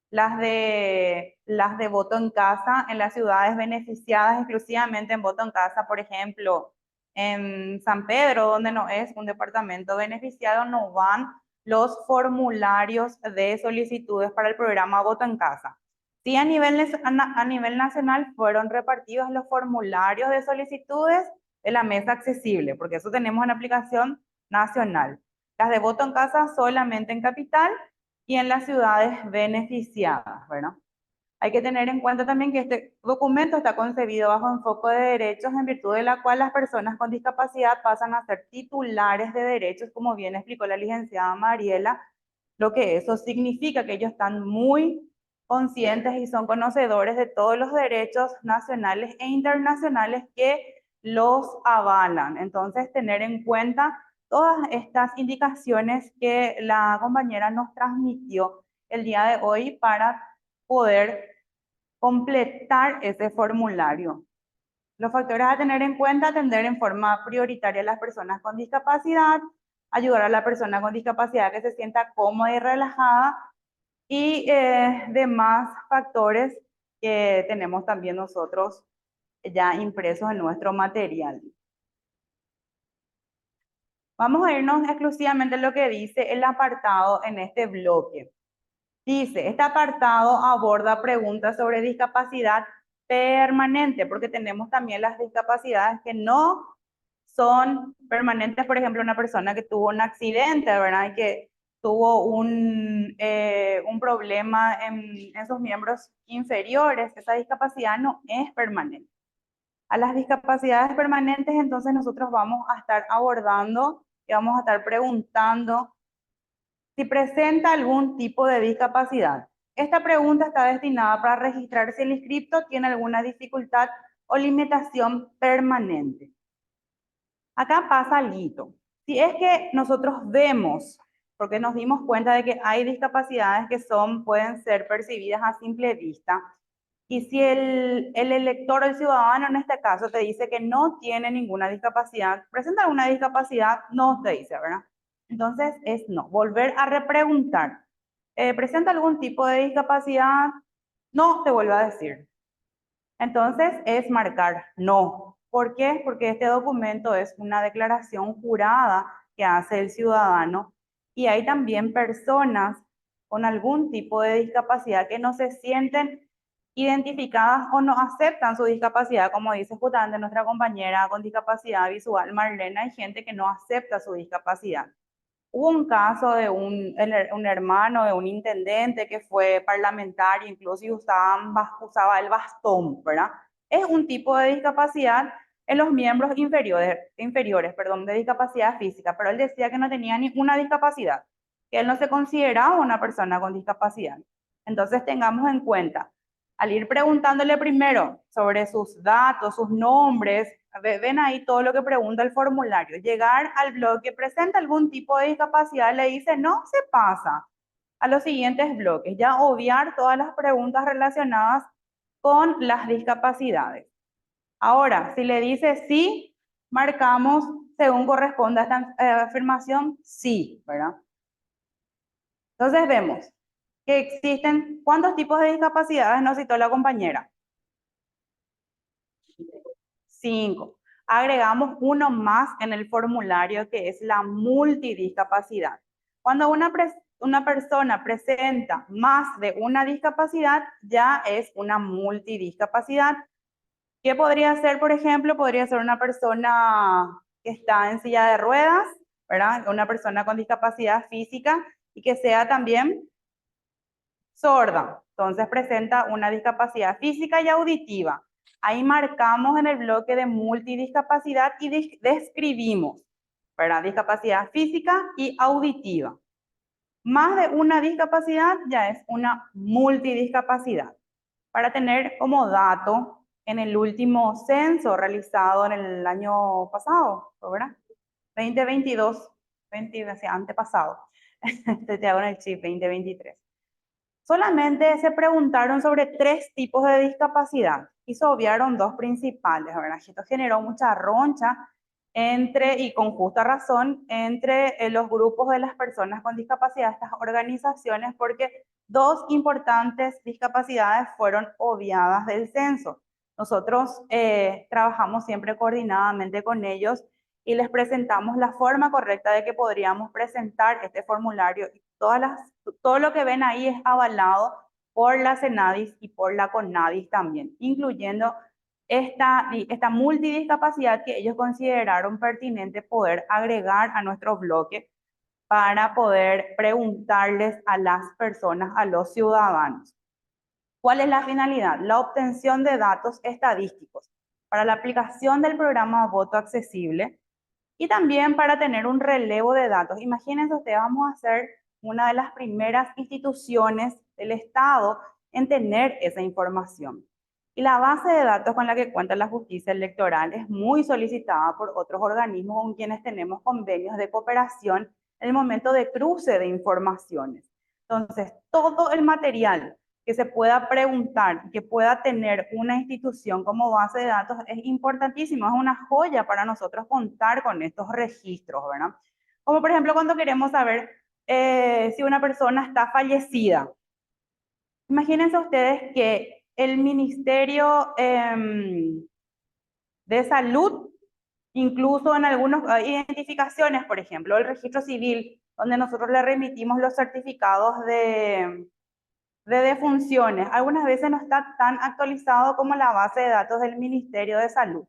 las de voto en casa en las ciudades beneficiadas exclusivamente en voto en casa, por ejemplo, en San Pedro, donde no es un departamento beneficiado, no van los formularios de solicitudes para el programa Voto en Casa. Sí, a nivel nacional fueron repartidos los formularios de solicitudes de la mesa accesible, porque eso tenemos en aplicación nacional. Las de Voto en Casa solamente en capital y en las ciudades beneficiadas, ¿verdad? Hay que tener en cuenta también que este documento está concebido bajo enfoque de derechos en virtud de la cual las personas con discapacidad pasan a ser titulares de derechos, como bien explicó la licenciada Mariela, lo que eso significa que ellos están muy conscientes y son conocedores de todos los derechos nacionales e internacionales que los avalan. Entonces, tener en cuenta todas estas indicaciones que la compañera nos transmitió el día de hoy para poder completar ese formulario. Los factores a tener en cuenta: atender en forma prioritaria a las personas con discapacidad, ayudar a la persona con discapacidad que se sienta cómoda y relajada, y demás factores que tenemos también nosotros ya impresos en nuestro material. Vamos a irnos exclusivamente a lo que dice el apartado en este bloque. Dice, este apartado aborda preguntas sobre discapacidad permanente, porque tenemos también las discapacidades que no son permanentes. Por ejemplo, una persona que tuvo un accidente, ¿verdad? Y que tuvo un problema en sus miembros inferiores. Esa discapacidad no es permanente. A las discapacidades permanentes, entonces nosotros vamos a estar abordando y vamos a estar preguntando si presenta algún tipo de discapacidad. Esta pregunta está destinada para registrar si el inscripto tiene alguna dificultad o limitación permanente. Acá pasa algo. Si es que nosotros vemos, porque nos dimos cuenta de que hay discapacidades que pueden ser percibidas a simple vista, y si el elector o el ciudadano en este caso te dice que no tiene ninguna discapacidad, presenta alguna discapacidad, no te dice, ¿verdad? Entonces es no. Volver a repreguntar. ¿Presenta algún tipo de discapacidad? No, te vuelvo a decir. Entonces es marcar no. ¿Por qué? Porque este documento es una declaración jurada que hace el ciudadano, y hay también personas con algún tipo de discapacidad que no se sienten identificadas o no aceptan su discapacidad, como dice justamente nuestra compañera con discapacidad visual, Marlena. Hay gente que no acepta su discapacidad. Hubo un caso de un hermano de un intendente que fue parlamentario, incluso y usaba el bastón, ¿verdad? Es un tipo de discapacidad en los miembros inferiores, de discapacidad física, pero él decía que no tenía ninguna discapacidad, que él no se consideraba una persona con discapacidad. Entonces tengamos en cuenta, al ir preguntándole primero sobre sus datos, sus nombres, ven ahí todo lo que pregunta el formulario. Llegar al bloque, presenta algún tipo de discapacidad, le dice no, se pasa a los siguientes bloques. Ya obviar todas las preguntas relacionadas con las discapacidades. Ahora, si le dice sí, marcamos según corresponda a esta afirmación, sí, ¿verdad? Entonces vemos que existen, ¿cuántos tipos de discapacidades nos citó la compañera? 5. Agregamos uno más en el formulario que es la multidiscapacidad. Cuando una persona presenta más de una discapacidad, ya es una multidiscapacidad. ¿Qué podría ser, por ejemplo? Podría ser una persona que está en silla de ruedas, ¿verdad? Una persona con discapacidad física y que sea también sorda. Entonces presenta una discapacidad física y auditiva. Ahí marcamos en el bloque de multidiscapacidad y describimos, ¿verdad? Discapacidad física y auditiva. Más de una discapacidad ya es una multidiscapacidad. Para tener como dato, en el último censo realizado en el año pasado, ¿verdad? 2022, antepasado, te hago en el chip 2023. Solamente se preguntaron sobre 3 tipos de discapacidad y se obviaron 2 principales, ¿verdad? Esto generó mucha roncha y con justa razón, entre los grupos de las personas con discapacidad, estas organizaciones, porque 2 importantes discapacidades fueron obviadas del censo. Nosotros trabajamos siempre coordinadamente con ellos y les presentamos la forma correcta de que podríamos presentar este formulario. Todo lo que ven ahí es avalado por la CENADIS y por la CONADIS también, incluyendo esta multidiscapacidad que ellos consideraron pertinente poder agregar a nuestro bloque para poder preguntarles a las personas, a los ciudadanos. ¿Cuál es la finalidad? La obtención de datos estadísticos para la aplicación del programa Voto Accesible y también para tener un relevo de datos. Imagínense ustedes, vamos a ser una de las primeras instituciones del Estado en tener esa información. Y la base de datos con la que cuenta la justicia electoral es muy solicitada por otros organismos con quienes tenemos convenios de cooperación en el momento de cruce de informaciones. Entonces, todo el material que se pueda preguntar, que pueda tener una institución como base de datos es importantísimo, es una joya para nosotros contar con estos registros, ¿verdad? Como por ejemplo cuando queremos saber si una persona está fallecida. Imagínense ustedes que el Ministerio de Salud, incluso en algunas identificaciones, por ejemplo, el registro civil, donde nosotros le remitimos los certificados de defunciones, algunas veces no está tan actualizado como la base de datos del Ministerio de Salud.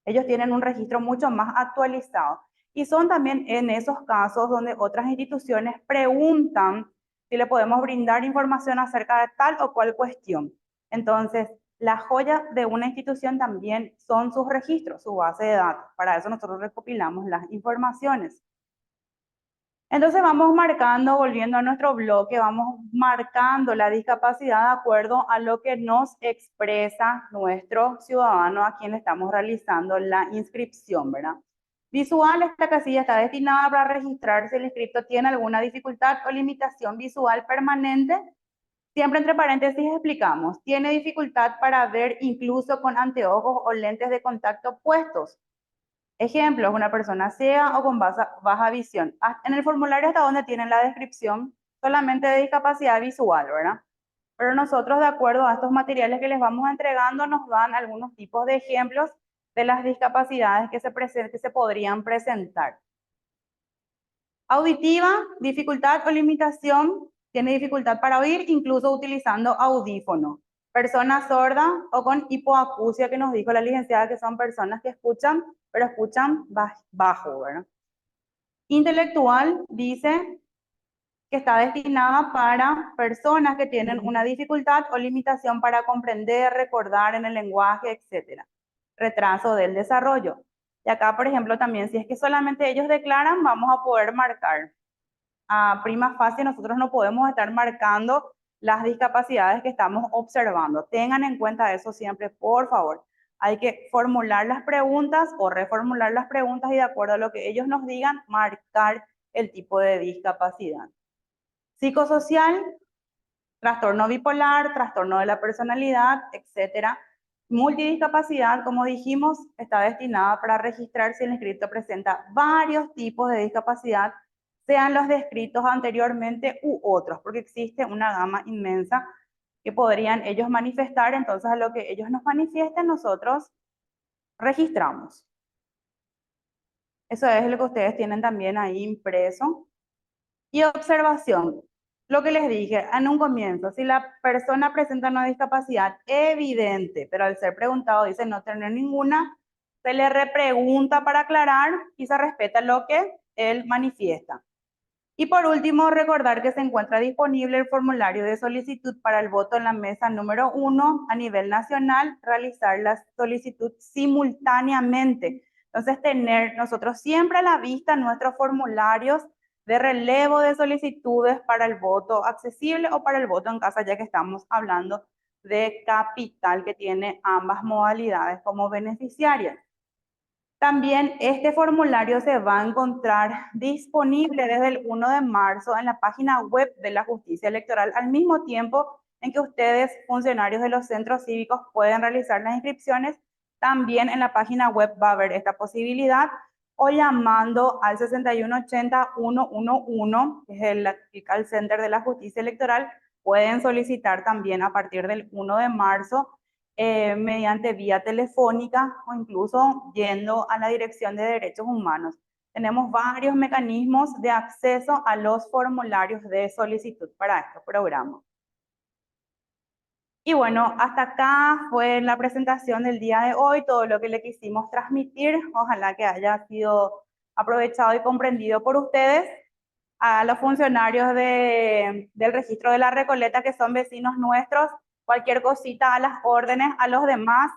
Ellos tienen un registro mucho más actualizado. Y son también en esos casos donde otras instituciones preguntan si le podemos brindar información acerca de tal o cual cuestión. Entonces, la joya de una institución también son sus registros, su base de datos. Para eso nosotros recopilamos las informaciones. Entonces vamos marcando, volviendo a nuestro bloque, vamos marcando la discapacidad de acuerdo a lo que nos expresa nuestro ciudadano a quien le estamos realizando la inscripción, ¿verdad? Visual, esta casilla está destinada para registrar si el inscripto tiene alguna dificultad o limitación visual permanente. Siempre entre paréntesis explicamos, tiene dificultad para ver incluso con anteojos o lentes de contacto puestos. Ejemplos, una persona ciega o con baja visión. En el formulario hasta donde tienen la descripción solamente de discapacidad visual, ¿verdad? Pero nosotros, de acuerdo a estos materiales que les vamos entregando, nos dan algunos tipos de ejemplos de las discapacidades que se podrían presentar. Auditiva, dificultad o limitación, tiene dificultad para oír, incluso utilizando audífono. Persona sorda o con hipoacusia, que nos dijo la licenciada que son personas que escuchan, pero escuchan bajo, ¿verdad? Intelectual dice que está destinada para personas que tienen una dificultad o limitación para comprender, recordar en el lenguaje, etc. Retraso del desarrollo. Y acá, por ejemplo, también si es que solamente ellos declaran, vamos a poder marcar. A prima facie nosotros no podemos estar marcando las discapacidades que estamos observando. Tengan en cuenta eso siempre, por favor. Hay que formular las preguntas o reformular las preguntas y de acuerdo a lo que ellos nos digan, marcar el tipo de discapacidad. Psicosocial, trastorno bipolar, trastorno de la personalidad, etc. Multidiscapacidad, como dijimos, está destinada para registrar si el inscrito presenta varios tipos de discapacidad, sean los descritos anteriormente u otros, porque existe una gama inmensa que podrían ellos manifestar, entonces a lo que ellos nos manifiesten nosotros registramos. Eso es lo que ustedes tienen también ahí impreso. Y observación, lo que les dije en un comienzo, si la persona presenta una discapacidad evidente, pero al ser preguntado dice no tener ninguna, se le repregunta para aclarar y se respeta lo que él manifiesta. Y por último, recordar que se encuentra disponible el formulario de solicitud para el voto en la mesa número 1 a nivel nacional, realizar la solicitud simultáneamente. Entonces, tener nosotros siempre a la vista nuestros formularios de relevo de solicitudes para el voto accesible o para el voto en casa, ya que estamos hablando de capital que tiene ambas modalidades como beneficiarias. También este formulario se va a encontrar disponible desde el 1 de marzo en la página web de la Justicia Electoral, al mismo tiempo en que ustedes, funcionarios de los centros cívicos, pueden realizar las inscripciones. También en la página web va a haber esta posibilidad o llamando al 6180-111, que es el call center de la Justicia Electoral. Pueden solicitar también a partir del 1 de marzo mediante vía telefónica o incluso yendo a la Dirección de Derechos Humanos. Tenemos varios mecanismos de acceso a los formularios de solicitud para estos programas. Y bueno, hasta acá fue la presentación del día de hoy, todo lo que le quisimos transmitir. Ojalá que haya sido aprovechado y comprendido por ustedes. A los funcionarios del registro de la Recoleta, que son vecinos nuestros, cualquier cosita a las órdenes. A los demás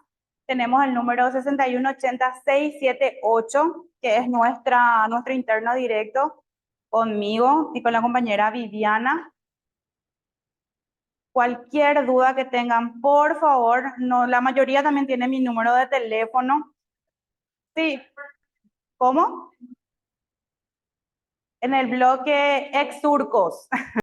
tenemos el número 6180678, que es nuestro interno directo, conmigo y con la compañera Viviana. Cualquier duda que tengan, por favor, no, la mayoría también tiene mi número de teléfono. Sí, ¿cómo? En el bloque ex surcos.